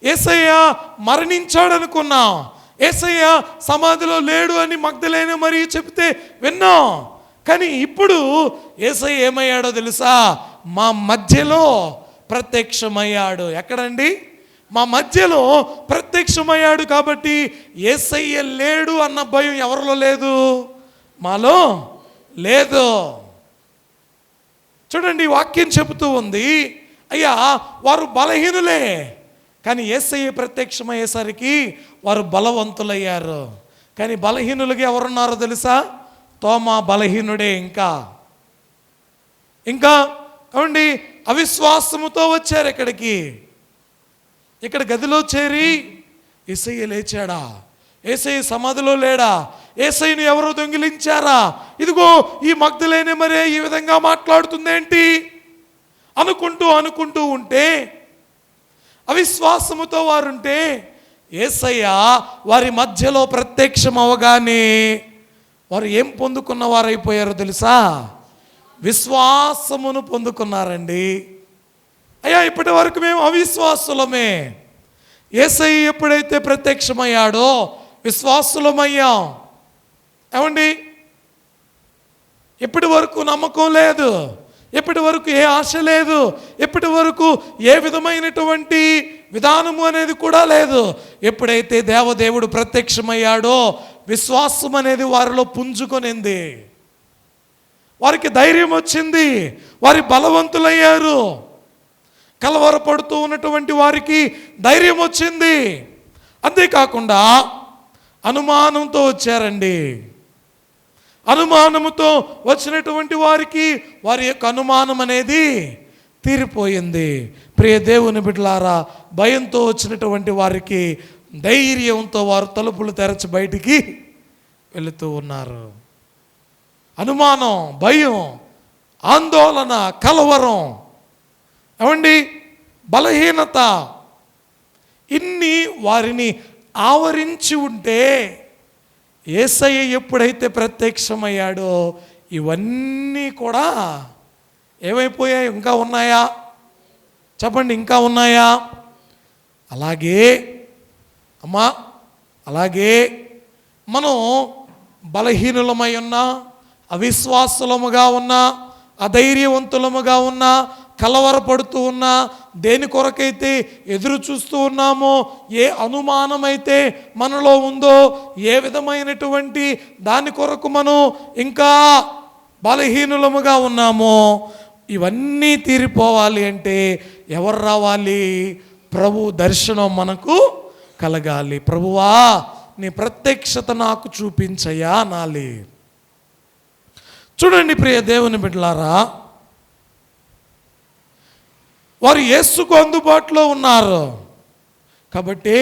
యేసయ్య మరణించాడు అనుకున్నాం, యేసయ్య సమాధిలో లేడు అని మగ్దలేనే మరి చెప్తే విన్నాం. కానీ ఇప్పుడు యేసయ్య ఏమయ్యాడో తెలుసా? మా మధ్యలో ప్రత్యక్షమయ్యాడు. ఎక్కడండి? మా మధ్యలో ప్రత్యక్షమయ్యాడు. కాబట్టి యేసయ్య లేడు అన్న భయం ఎవరిలో లేదు? మాలో లేదు. చూడండి, వాక్యం చెబుతూ ఉంది, అయ్యా వారు బలహీనులే, కానీ యేసయ్య ప్రత్యక్షమయ్యేసరికి వారు బలవంతులయ్యారు. కానీ బలహీనులుగా ఎవరున్నారో తెలుసా? తోమా బలహీనుడే. ఇంకా ఏమండి, అవిశ్వాసముతో వచ్చారు ఇక్కడికి. ఇక్కడ గదిలో చేరి యేసయ్య లేచాడా? యేసయ్య సమాధిలో లేడా? యేసయ్యను ఎవరో దొంగిలించారా? ఇదిగో ఈ మగ్దలేనే మరే ఈ విధంగా మాట్లాడుతుందేంటి అనుకుంటూ ఉంటే, అవిశ్వాసముతో వారుంటే యేసయ్య వారి మధ్యలో ప్రత్యక్షం అవగానే వారు ఏం పొందుకున్న వారైపోయారో తెలుసా? విశ్వాసమును పొందుకున్నారండి. అయ్యా ఇప్పటి వరకు మేము అవిశ్వాసులమే, యేసయ్య ఎప్పుడైతే ప్రత్యక్షమయ్యాడో విశ్వాసులమయ్యాం. ఏమండి, ఎప్పటి వరకు నమ్మకం లేదు, ఎప్పటి వరకు ఏ ఆశ లేదు, ఎప్పటి వరకు ఏ విధమైనటువంటి విధానము అనేది కూడా లేదు. ఎప్పుడైతే దేవదేవుడు ప్రత్యక్షమయ్యాడో విశ్వాసం అనేది వారిలో పుంజుకొనింది, వారికి ధైర్యం వచ్చింది, వారి బలవంతులయ్యారు. కలవరపడుతూ ఉన్నటువంటి వారికి ధైర్యం వచ్చింది. అంతేకాకుండా అనుమానంతో వచ్చారండి. అనుమానముతో వచ్చినటువంటి వారికి వారి యొక్క అనుమానం అనేది తీరిపోయింది. ప్రియ దేవుని బిడ్డలారా, భయంతో వచ్చినటువంటి వారికి ధైర్యంతో వారు తలుపులు తెరచి బయటికి వెళుతూ ఉన్నారు. అనుమానం, భయం, ఆందోళన, కలవరం, ఏమండి, బలహీనత, ఇన్ని వారిని ఆవరించి ఉంటే యేసయ్య ఎప్పుడైతే ప్రత్యక్షమయ్యాడో ఇవన్నీ కూడా ఏమైపోయాయి? ఇంకా ఉన్నాయా? చెప్పండి, ఇంకా ఉన్నాయా? అలాగే అమ్మా, అలాగే మనం బలహీనులమై ఉన్నా, అవిశ్వాసులముగా ఉన్నా, అధైర్యవంతులముగా ఉన్నా, కలవరపడుతూ ఉన్నా, దేని కొరకైతే ఎదురు చూస్తూ ఉన్నామో, ఏ అనుమానమైతే మనలో ఉందో, ఏ విధమైనటువంటి దాని కొరకు మనం ఇంకా బలహీనులముగా ఉన్నామో, ఇవన్నీ తీరిపోవాలి అంటే ఎవరు రావాలి? ప్రభు దర్శనం మనకు కలగాలి. ప్రభువా నీ ప్రత్యక్షత నాకు చూపించయ్యా అనాలి. చూడండి ప్రియ దేవుని బిడ్డలారా, వారు యేసుకు అందుబాటులో ఉన్నారు కాబట్టి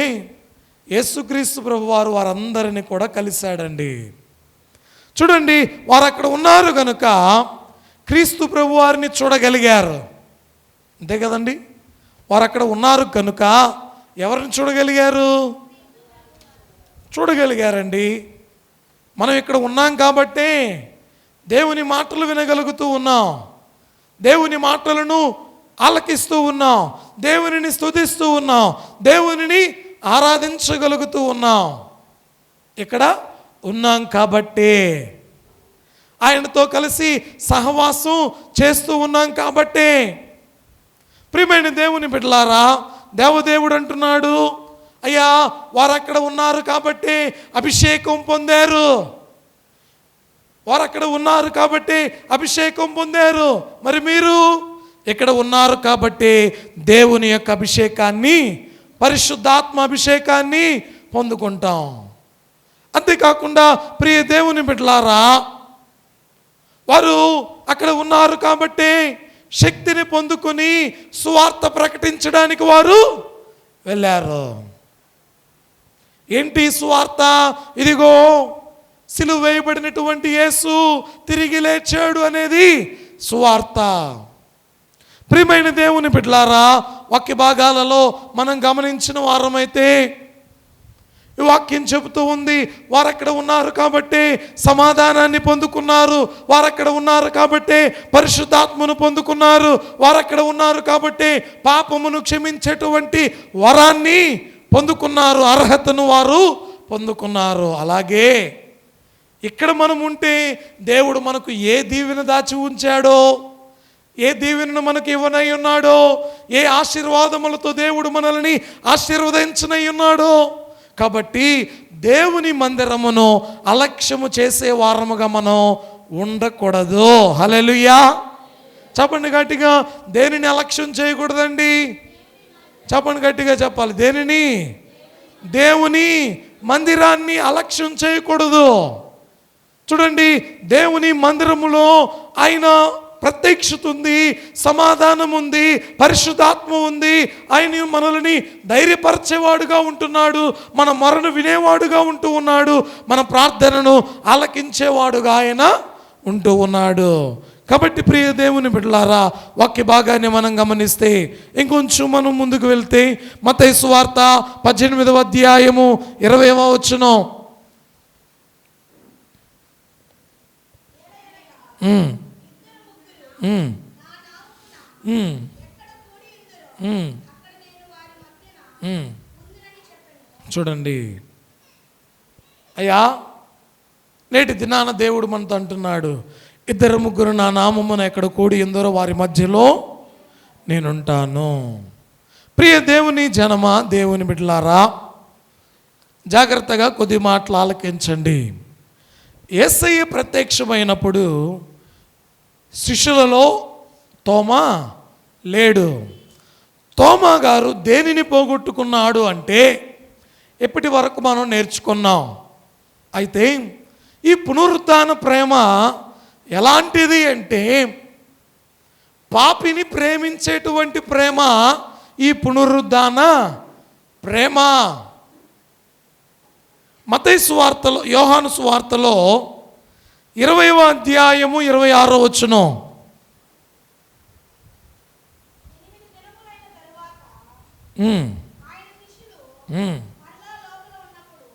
యేసుక్రీస్తు ప్రభు వారు వారందరినీ కూడా కలిశాడండి. చూడండి, వారు అక్కడ ఉన్నారు కనుక క్రీస్తు ప్రభు వారిని చూడగలిగారు. అంతే కదండి, వారు అక్కడ ఉన్నారు కనుక ఎవరిని చూడగలిగారు? చూడగలిగారండి. మనం ఇక్కడ ఉన్నాం కాబట్టి దేవుని మాటలు వినగలుగుతూ ఉన్నాం, దేవుని మాటలను ఆలకిస్తూ ఉన్నాం, దేవునిని స్తుతిస్తూ ఉన్నాం, దేవునిని ఆరాధించగలుగుతూ ఉన్నాం. ఇక్కడ ఉన్నాం కాబట్టి, ఆయనతో కలిసి సహవాసం చేస్తూ ఉన్నాం కాబట్టి. ప్రియమైన దేవుని బిడ్డలారా, దేవదేవుడు అంటున్నాడు, అయ్యా వారు అక్కడ ఉన్నారు కాబట్టి అభిషేకం పొందారు, వారు అక్కడ ఉన్నారు కాబట్టి అభిషేకం పొందారు. మరి మీరు ఇక్కడ ఉన్నారు కాబట్టి దేవుని యొక్క అభిషేకాన్ని, పరిశుద్ధాత్మ అభిషేకాన్ని పొందుకుంటాం. అంతేకాకుండా ప్రియ దేవుని బిడ్డలారా, వారు అక్కడ ఉన్నారు కాబట్టి శక్తిని పొందుకొని సువార్త ప్రకటించడానికి వారు వెళ్ళారు. ఏంటి సువార్త? ఇదిగో సిలువ వేయబడినటువంటి యేసు తిరిగి లేచాడు అనేది సువార్త. ప్రియమైన దేవుని బిడ్డలారా, వాక్య భాగాలలో మనం గమనించిన వారమైతే ఈ వాక్యం చెబుతూ ఉంది, వారు అక్కడ ఉన్నారు కాబట్టి సమాధానాన్ని పొందుకున్నారు, వారు అక్కడ ఉన్నారు కాబట్టి పరిశుద్ధాత్మను పొందుకున్నారు, వారు అక్కడ ఉన్నారు కాబట్టి పాపమును క్షమించేటువంటి వరాన్ని పొందుకున్నారు, అర్హతను వారు పొందుకున్నారు. అలాగే ఇక్కడ మనం ఉంటే దేవుడు మనకు ఏ దీవెన దాచి ఉంచాడో, ఏ దీవెనను మనకు ఇవ్వనై ఉన్నాడో, ఏ ఆశీర్వాదములతో దేవుడు మనల్ని ఆశీర్వదించనై ఉన్నాడో. కాబట్టి దేవుని మందిరమును అలక్ష్యము చేసే వారముగా మనం ఉండకూడదు. హల్లెలూయా. చెప్పండి గట్టిగా, దేనిని అలక్ష్యం చేయకూడదండి? చెప్పండి గట్టిగా చెప్పాలి. దేనిని? దేవుని మందిరాన్ని అలక్ష్యం చేయకూడదు. చూడండి, దేవుని మందిరములో ఆయన ప్రత్యక్షత ఉంది, సమాధానం ఉంది, పరిశుద్ధాత్మ ఉంది. ఆయన మనల్ని ధైర్యపరిచేవాడుగా ఉంటున్నాడు, మన మొరను వినేవాడుగా ఉంటూ ఉన్నాడు, మన ప్రార్థనను ఆలకించేవాడుగా ఆయన ఉంటూ ఉన్నాడు. కాబట్టి ప్రియ దేవుని బిడ్డలారా, వాక్య భాగాన్ని మనం గమనిస్తే ఇంకొంచెం మనం ముందుకు వెళ్తే మత్తయి సువార్త 18వ అధ్యాయము 20వ వచనం. ఉమ్, ఉమ్. చూడండి అయ్యా, నేటి దినాన దేవుడు మనతో అంటున్నాడు, ఇద్దరు ముగ్గురు నా నామమున ఎక్కడ కూడి ఎందరో వారి మధ్యలో నేనుంటాను. ప్రియ దేవుని జనమా, దేవుని బిడ్డలారా, జాగ్రత్తగా కొద్ది మాటలు ఆలకించండి. యేసయ్య ప్రత్యక్షమైనప్పుడు శిష్యులలో తోమా లేడు. తోమా గారు దేనిని పోగొట్టుకున్నాడు అంటే ఇప్పటి వరకు మనం నేర్చుకున్నాం. అయితే ఈ పునరుత్థాన ప్రేమ ఎలాంటిది అంటే పాపిని ప్రేమించేటువంటి ప్రేమ ఈ పునరుద్ధాన ప్రేమ. మత్తయి సువార్తలో, యోహాను సువార్తలో 20వ అధ్యాయము 26వ వచనం.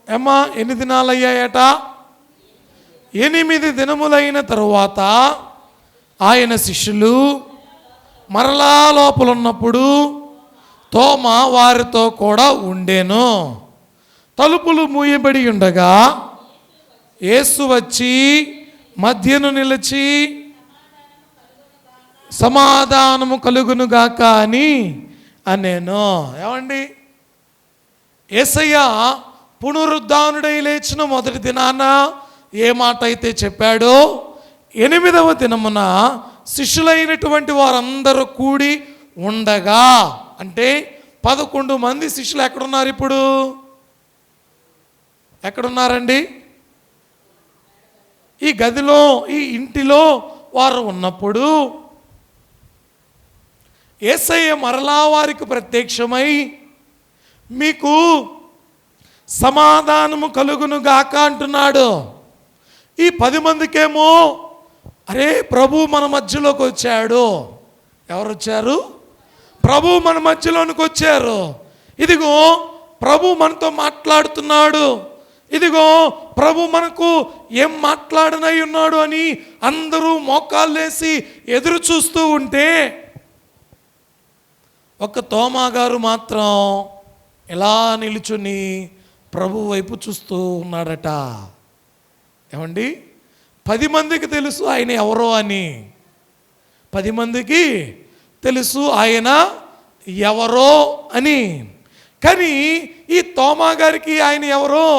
ఏమ్మా, ఎన్ని దినాలు అయ్యాయట? 8 దినములైన తరువాత ఆయన శిష్యులు మరలా లోపల ఉన్నప్పుడు తోమా వారితో కూడా ఉండెను. తలుపులు మూయబడి ఉండగా యేసు వచ్చి మధ్యను నిలిచి సమాధానము కలుగునుగాక అని అనేను. ఏమండి, యేసయ్య పునరుద్ధానుడై లేచిన మొదటి దినాన ఏ మాట అయితే చెప్పాడో 8వ దినమున శిష్యులైనటువంటి వారందరూ కూడి ఉండగా, అంటే 11 మంది శిష్యులు ఎక్కడున్నారు? ఇప్పుడు ఎక్కడున్నారండి? ఈ గదిలో, ఈ ఇంటిలో వారు ఉన్నప్పుడు యేసయ్య మరలా వారికి ప్రత్యక్షమై మీకు సమాధానము కలుగును గాక అంటున్నాడు. ఈ 10 మందికేమో అరే ప్రభు మన మధ్యలోకి వచ్చాడు. ఎవరు వచ్చారు? ప్రభు మన మధ్యలోనికి వచ్చారు. ఇదిగో ప్రభు మనతో మాట్లాడుతున్నాడు, ఇదిగో ప్రభు మనకు ఏం మాట్లాడనై ఉన్నాడు అని అందరూ మోకాళ్ళేసి ఎదురు చూస్తూ ఉంటే ఒక తోమా గారు మాత్రం ఎలా నిలుచుని ప్రభు వైపు చూస్తూ ఉన్నాడట. ఏమండి, 10 మందికి తెలుసు ఆయన ఎవరో అని. 10 మందికి తెలుసు ఆయన ఎవరో అని. కానీ ఈ తోమా గారికి ఆయన ఎవరో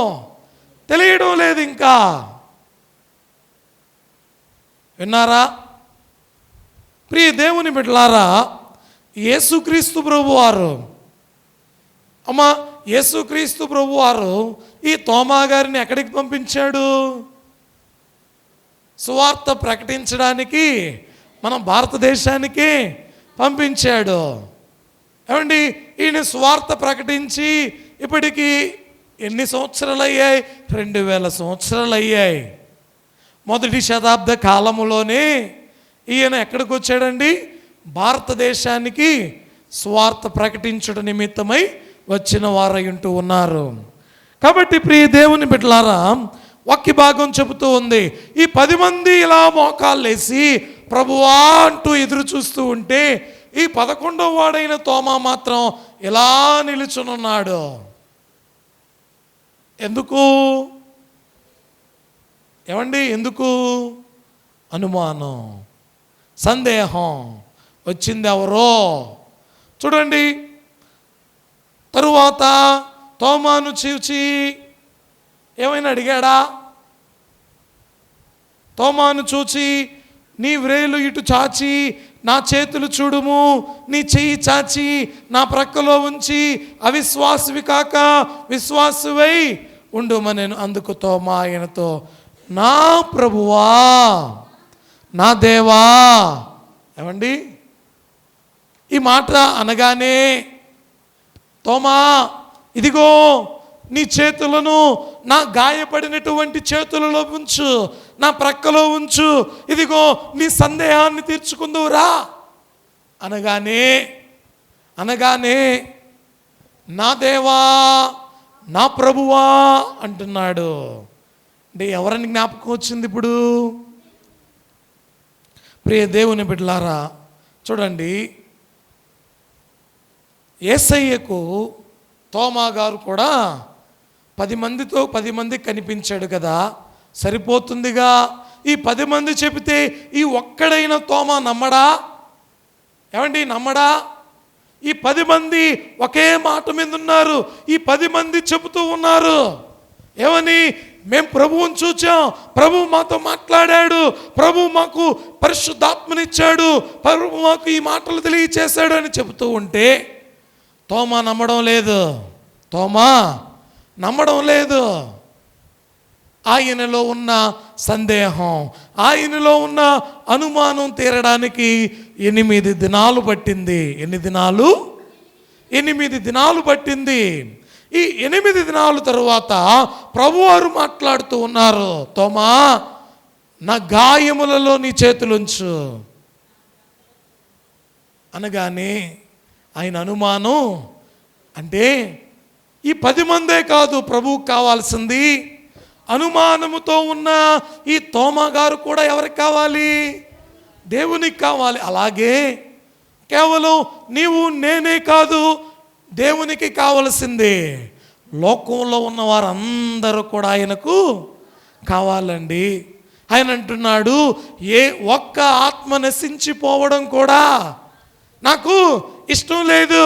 తెలియడం లేదు ఇంకా. విన్నారా? ప్రియ దేవుని బిడ్డలారా, యేసుక్రీస్తు ప్రభువారు, అమ్మా యేసుక్రీస్తు ప్రభువారు ఈ తోమా గారిని ఎక్కడికి పంపించాడు? సువార్త ప్రకటించడానికి మన భారతదేశానికి పంపించాడు. ఏమండి, ఈయన సువార్త ప్రకటించి ఇప్పటికీ ఎన్ని సంవత్సరాలు అయ్యాయి? 2000 సంవత్సరాలు అయ్యాయి. మొదటి శతాబ్ద కాలములోనే ఈయన ఎక్కడికి వచ్చాడండి? భారతదేశానికి సువార్త ప్రకటించడం నిమిత్తమై వచ్చిన వారై ఉంటూ ఉన్నారు. కాబట్టి ప్రియ దేవుని బిడ్డలారా, వాక్య భాగం చెబుతూ ఉంది, ఈ 10 మంది ఇలా మోకాళ్ళేసి ప్రభువా అంటూ ఎదురు చూస్తూ ఉంటే ఈ 11వ వాడైన తోమా మాత్రం ఇలా నిలుచునున్నాడు. ఎందుకు? ఏమండి, ఎందుకు? అనుమానం, సందేహం వచ్చింది. ఎవరో చూడండి. తరువాత తోమాను చూచి ఏమైనా అడిగాడా? తోమాను చూచి నీ వ్రేలు ఇటు చాచి నా చేతులు చూడుము, నీ చెయ్యి చాచి నా ప్రక్కలో ఉంచి అవిశ్వాసివి కాక విశ్వాసువై ఉండుమనెను. అందుకు తోమా ఆయనతో నా ప్రభువా నా దేవా. ఏమండి, ఈ మాట అనగానే తోమా ఇదిగో నీ చేతులను నా గాయపడినటువంటి చేతులలో ఉంచు, నా ప్రక్కలో ఉంచు, ఇదిగో నీ సందేహాన్ని తీర్చుకుందువురా అనగానే నా దేవా నా ప్రభువా అంటున్నాడు. అంటే ఎవరని జ్ఞాపకం వచ్చింది ఇప్పుడు? ప్రియ దేవుని బిడ్డలారా, చూడండి, యేసయ్యకు తోమా గారు కూడా 10 మందికి కనిపించాడు కదా, సరిపోతుందిగా. ఈ 10 మంది చెబితే ఈ ఒక్కడైన తోమా నమ్మడా? ఏమండి, నమ్మడా? ఈ 10 మంది ఒకే మాట మీద ఉన్నారు. ఈ 10 మంది చెబుతూ ఉన్నారు ఏమని? మేము ప్రభువుని చూచాం, ప్రభువు మాతో మాట్లాడాడు, ప్రభువు మాకు పరిశుద్ధాత్మనిచ్చాడు, ప్రభువు మాకు ఈ మాటలు తెలియచేశాడు అని చెబుతూ ఉంటే తోమా నమ్మడం లేదు. తోమా నమ్మడం లేదు. ఆయనలో ఉన్న సందేహం, ఆయనలో ఉన్న అనుమానం తీరడానికి 8 దినాలు పట్టింది. ఎన్ని దినాలు? 8 దినాలు పట్టింది. ఈ 8 దినాల తరువాత ప్రభువారు మాట్లాడుతూ ఉన్నారు, తోమా నా గాయములలో నీ చేతులుంచు అనగానే ఆయన అనుమానం, అంటే ఈ 10 మందే కాదు ప్రభువుకు కావాల్సింది, అనుమానముతో ఉన్న ఈ తోమా గారు కూడా ఎవరికి కావాలి? దేవునికి కావాలి. అలాగే కేవలం నీవు నేనే కాదు, దేవునికి కావలసిందే. లోకంలో ఉన్న వారందరూ కూడా ఆయనకు కావాలండి. ఆయన అంటున్నాడు, ఏ ఒక్క ఆత్మ నశించిపోవడం కూడా నాకు ఇష్టం లేదు.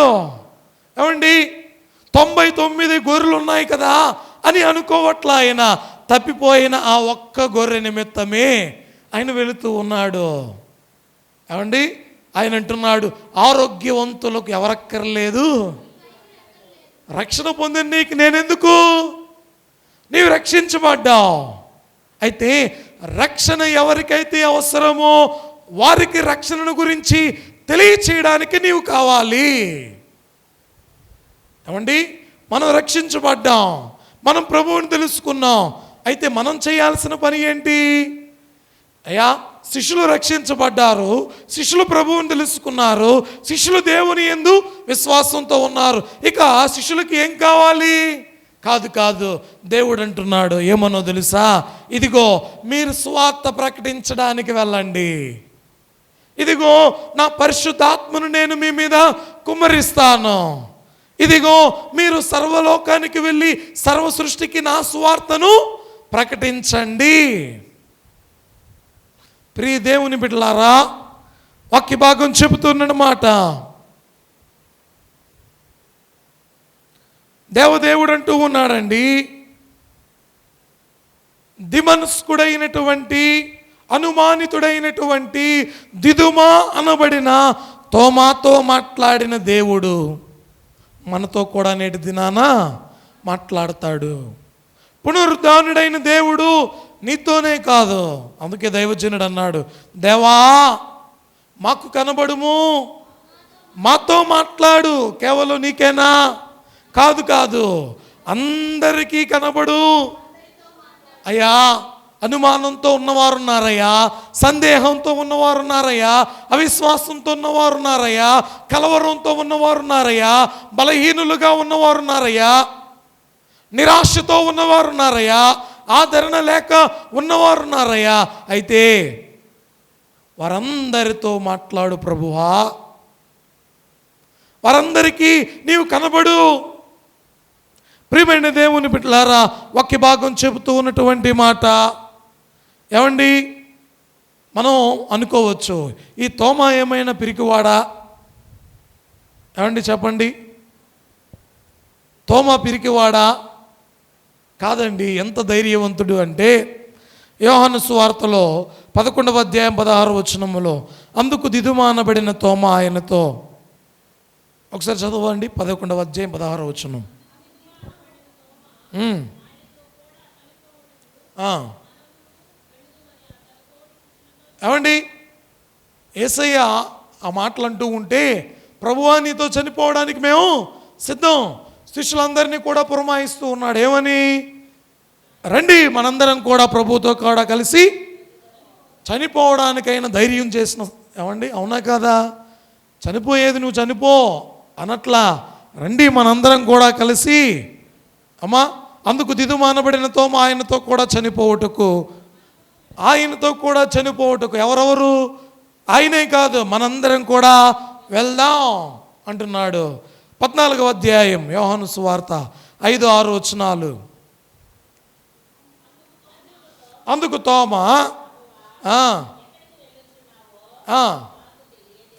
ఏమండి, 99 గొర్రెలు ఉన్నాయి కదా అని అనుకోవట్లా. ఆయన తప్పిపోయిన ఆ ఒక్క గొర్రె నిమిత్తమే ఆయన వెళుతూ ఉన్నాడు. ఏమండి, ఆయన అంటున్నాడు, ఆరోగ్యవంతులకు ఎవరక్కర్లేదు, రక్షణ పొందిన నీకు నేనెందుకు? నీవు రక్షించబడ్డావు. అయితే రక్షణ ఎవరికైతే అవసరమో వారికి రక్షణను గురించి తెలియచేయడానికి నీవు కావాలి. ఏమండి, మనం రక్షించబడ్డాం, మనం ప్రభువుని తెలుసుకున్నాం. అయితే మనం చేయాల్సిన పని ఏంటి? అయ్యా, శిష్యులు రక్షించబడ్డారు, శిష్యులు ప్రభువుని తెలుసుకున్నారు, శిష్యులు దేవుని యందు విశ్వాసంతో ఉన్నారు. ఇక శిష్యులకి ఏం కావాలి? కాదు, దేవుడు అంటున్నాడు ఏమనో తెలుసా? ఇదిగో మీరు సువార్త ప్రకటించడానికి వెళ్ళండి, ఇదిగో నా పరిశుద్ధాత్మను నేను మీ మీద కుమ్మరిస్తాను, ఇదిగో మీరు సర్వలోకానికి వెళ్ళి సర్వ సృష్టికి నా సువార్తను ప్రకటించండి. ప్రియ దేవుని బిడ్డలారా, వాక్య భాగం చెబుతున్నమాట, దేవదేవుడు అంటూ ఉన్నాడండి, దిమనస్కుడైనటువంటి అనుమానితుడైనటువంటి దిదుమా అనబడిన తోమాతో మాట్లాడిన దేవుడు మనతో కూడా నేటి దినాన మాట్లాడతాడు. పునరుద్ధానుడైన దేవుడు నీతోనే కాదు. అందుకే దైవజనుడు అన్నాడు, దేవా మాకు కనబడుము, మాతో మాట్లాడు. కేవలం నీకేనా? కాదు, అందరికీ కనబడు. అయ్యా, అనుమానంతో ఉన్నవారు ఉన్నారయ్యా, సందేహంతో ఉన్నవారు ఉన్నారయ్యా, అవిశ్వాసంతో ఉన్నవారు ఉన్నారయ్యా, కలవరంతో ఉన్నవారు ఉన్నారయ్యా, బలహీనులుగా ఉన్నవారు ఉన్నారయ్యా, నిరాశతో ఉన్నవారు ఉన్నారయ్యా, ఆదరణ లేక ఉన్నవారు ఉన్నారయ్యా. అయితే వారందరితో మాట్లాడు ప్రభువా, వారందరికీ నీవు కనబడు. ప్రియమైన దేవుని బిడ్డలారా, వాక్య భాగం చెబుతూ ఉన్నటువంటి మాట, ఏమండి, మనం అనుకోవచ్చు ఈ తోమా ఏమైనా పిరికివాడా? ఏమండి చెప్పండి, తోమా పిరికివాడా? కాదండి. ఎంత ధైర్యవంతుడు అంటే యోహాను సువార్తలో 11వ అధ్యాయం 16వ వచనములో, అందుకు దిదుమా అనబడిన తోమా ఆయనతో, ఒకసారి చదవండి, 11వ అధ్యాయం 16వ వచనం. ఏమండి, యేసయ్య ఆ మాటలు అంటూ ఉంటే, ప్రభువా నీతో చనిపోవడానికి మేము సిద్ధం, శిష్యులందరినీ కూడా పురమాయిస్తూ ఉన్నాడు. ఏమని? రండి మనందరం కూడా ప్రభువుతో కూడా కలిసి చనిపోవడానికైనా ధైర్యం చేసిన. ఏమండి, అవునా కాదా? చనిపోయేది నువ్వు చనిపో అనట్లా, రండి మనందరం కూడా కలిసి. అమ్మా, అందుకు దిదుమా అనబడిన తోమా ఆయనతో కూడా చనిపోవటకు ఎవరెవరు? ఆయనే కాదు, మనందరం కూడా వెళ్దాం అంటున్నాడు. 14వ అధ్యాయం యోహాను సువార్త 5-6 వచనాలు. అందుకు తోమా,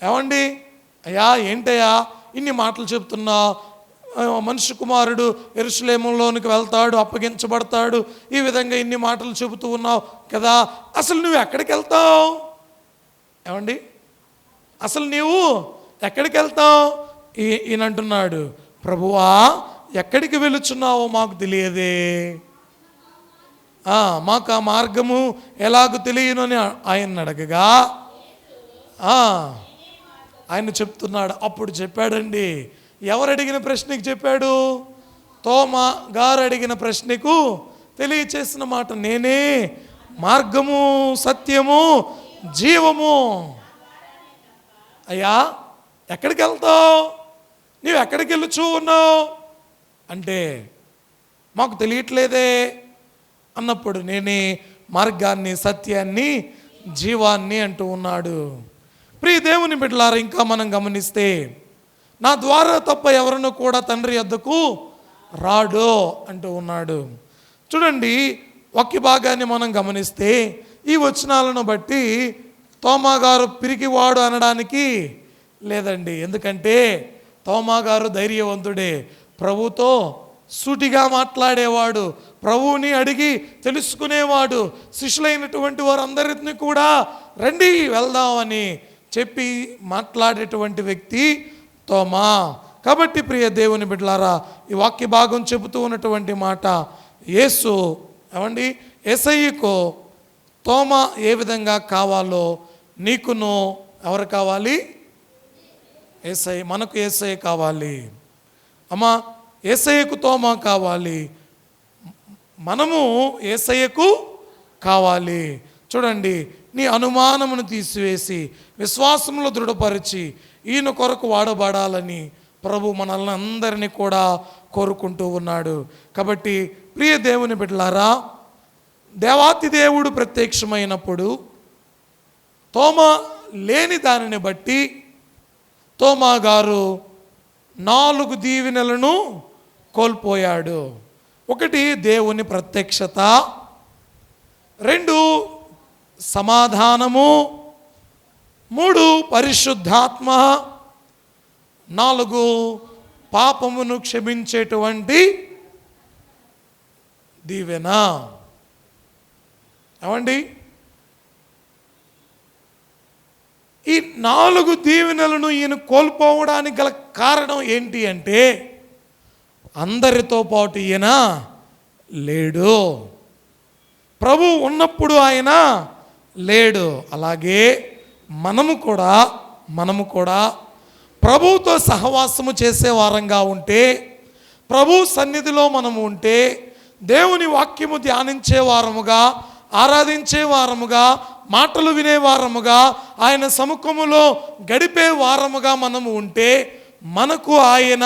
ఏమండి అయ్యా, ఏంటయ్యా ఇన్ని మాటలు చెప్తున్నావు? మనుష్య కుమారుడు యెరూషలేములోనికి వెళ్తాడు, అప్పగించబడతాడు, ఈ విధంగా ఇన్ని మాటలు చెబుతూ ఉన్నావు కదా, అసలు నువ్వు ఎక్కడికి వెళ్తావు? ఏమండి, అసలు నీవు ఎక్కడికి వెళ్తావు? ఈయన అంటున్నాడు, ప్రభువా ఎక్కడికి వెళుచున్నావో మాకు తెలియదే, మాకు ఆ మార్గము ఎలాగో తెలియను అని ఆయన అడగగా ఆయన చెప్తున్నాడు. అప్పుడు చెప్పాడండి, ఎవరు అడిగిన ప్రశ్నకు చెప్పాడు? తోమా గారు అడిగిన ప్రశ్నకు తెలియచేసిన మాట, నేనే మార్గము సత్యము జీవము. అయ్యా ఎక్కడికి వెళ్తావు? నీవు ఎక్కడికి వెళ్ళుచూ ఉన్నావు అంటే మాకు తెలియట్లేదే అన్నప్పుడు, నేనే మార్గాన్ని సత్యాన్ని జీవాన్ని అంటూ ఉన్నాడు. ప్రియ దేవుని బిడ్డలారా, ఇంకా మనం గమనిస్తే, నా ద్వారా తప్ప ఎవరినూ కూడా తండ్రి యొద్దకు రాడు అంటూ ఉన్నాడు. చూడండి, వాక్య భాగాన్ని మనం గమనిస్తే ఈ వచనాలను బట్టి తోమా గారు పిరికివాడు అనడానికి లేదండి. ఎందుకంటే తోమా గారు ధైర్యవంతుడే, ప్రభుతో సూటిగా మాట్లాడేవాడు, ప్రభువుని అడిగి తెలుసుకునేవాడు, శిష్యులైనటువంటి వారందరినీ కూడా రండి వెళ్దామని చెప్పి మాట్లాడేటువంటి వ్యక్తి తోమా. కాబట్టి ప్రియ దేవుని బిడ్డలారా, ఈ వాక్య భాగం చెబుతూ ఉన్నటువంటి మాట, యేసు ఏమండి యేసయ్యకు తోమా ఏ విధంగా కావాలో నీకును ఎవరు కావాలి? యేసయ్య. మనకు యేసయ్య కావాలి అమ్మా, యేసయ్యకు తోమా కావాలి, మనము యేసయ్యకు కావాలి. చూడండి, నీ అనుమానమును తీసివేసి విశ్వాసములో దృఢపరిచి ఈయన కొరకు వాడబడాలని ప్రభు మనల్ని అందరినీ కూడా కోరుకుంటూ ఉన్నాడు. కాబట్టి ప్రియ దేవుని బిడ్డలారా, దేవాతి దేవుడు ప్రత్యక్షమైనప్పుడు తోమా లేని దానిని బట్టి తోమా గారు 4 దీవెనలను కోల్పోయాడు. 1 దేవుని ప్రత్యక్షత, 2 సమాధానము, 3 పరిశుద్ధాత్మ, 4 పాపమును క్షమించేటువంటి దీవెన. ఏమండి, ఈ 4 దీవెనలను ఈయన కోల్పోవడానికి గల కారణం ఏంటి అంటే, అందరితో పాటు ఈయన లేడు. ప్రభు ఉన్నప్పుడు ఆయన లేడు. అలాగే మనము కూడా ప్రభువుతో సహవాసము చేసే వారంగా ఉంటే, ప్రభు సన్నిధిలో మనము ఉంటే, దేవుని వాక్యము ధ్యానించే వారముగా, ఆరాధించే వారముగా, మాటలు వినే వారముగా, ఆయన సముఖములో గడిపే వారముగా మనము ఉంటే, మనకు ఆయన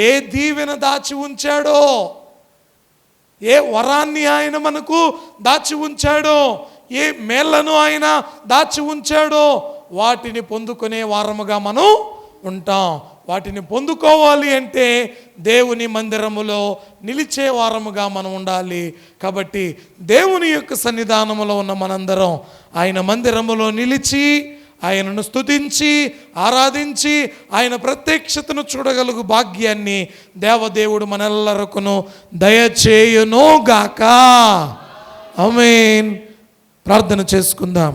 ఏ దీవెన దాచి ఉంచాడో, ఏ వరాన్ని ఆయన మనకు దాచి ఉంచాడో, ఏ మేళ్లను ఆయన దాచి ఉంచాడో వాటిని పొందుకునే వారముగా మనం ఉంటాం. వాటిని పొందుకోవాలి అంటే దేవుని మందిరములో నిలిచే వారముగా మనం ఉండాలి. కాబట్టి దేవుని యొక్క సన్నిధానములో ఉన్న మనందరం ఆయన మందిరములో నిలిచి ఆయనను స్తుతించి ఆరాధించి ఆయన ప్రత్యక్షతను చూడగలుగు భాగ్యాన్ని దేవదేవుడు మనెల్లరకును దయచేయునుగాక. ఆమేన్. ప్రార్థన చేసుకుందాం.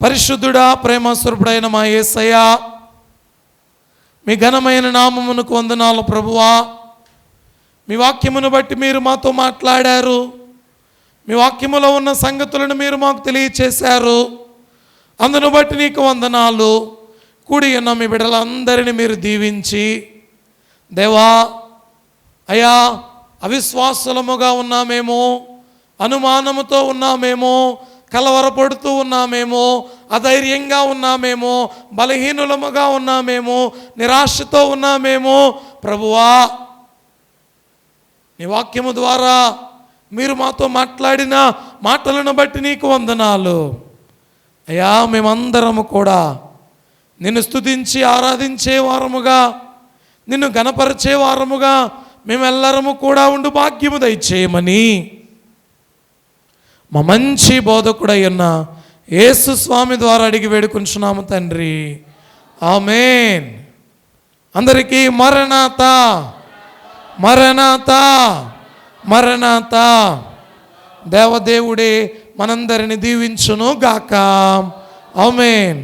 పరిశుద్ధుడా, ప్రేమస్వరూపుడైన మా యేసయ్య, మీ ఘనమైన నామమునకు వందనాలు ప్రభువా. మీ వాక్యమును బట్టి మీరు మాతో మాట్లాడారు, మీ వాక్యములో ఉన్న సంగతులను మీరు మాకు తెలియచేశారు. అందును బట్టి నీకు వందనాలు. కూడి ఉన్న మీ బిడ్డలందరినీ మీరు దీవించి, దేవా అయ్యా, అవిశ్వాసులముగా ఉన్నామేమో, అనుమానముతో ఉన్నామేమో, కలవరపడుతూ ఉన్నామేమో, అధైర్యంగా ఉన్నామేమో, బలహీనులముగా ఉన్నామేమో, నిరాశతో ఉన్నామేమో. ప్రభువా, నీ వాక్యము ద్వారా మీరు మాతో మాట్లాడిన మాటలను బట్టి నీకు వందనాలు అయ్యా. మేమందరము కూడా నిన్ను స్తుతించి ఆరాధించే వారముగా, నిన్ను గణపరిచే వారముగా మేమెల్లరము కూడా ఉండు భాగ్యము దయచేయమని మా మంచి బోధకుడై ఉన్న యేసు స్వామి ద్వారా అడిగి వేడుకుంటున్నాము తండ్రి, ఆమేన్. అందరికీ మరణాత మరణాత మరణాత. దేవదేవుడే మనందరిని దీవించును గాక, ఆమేన్.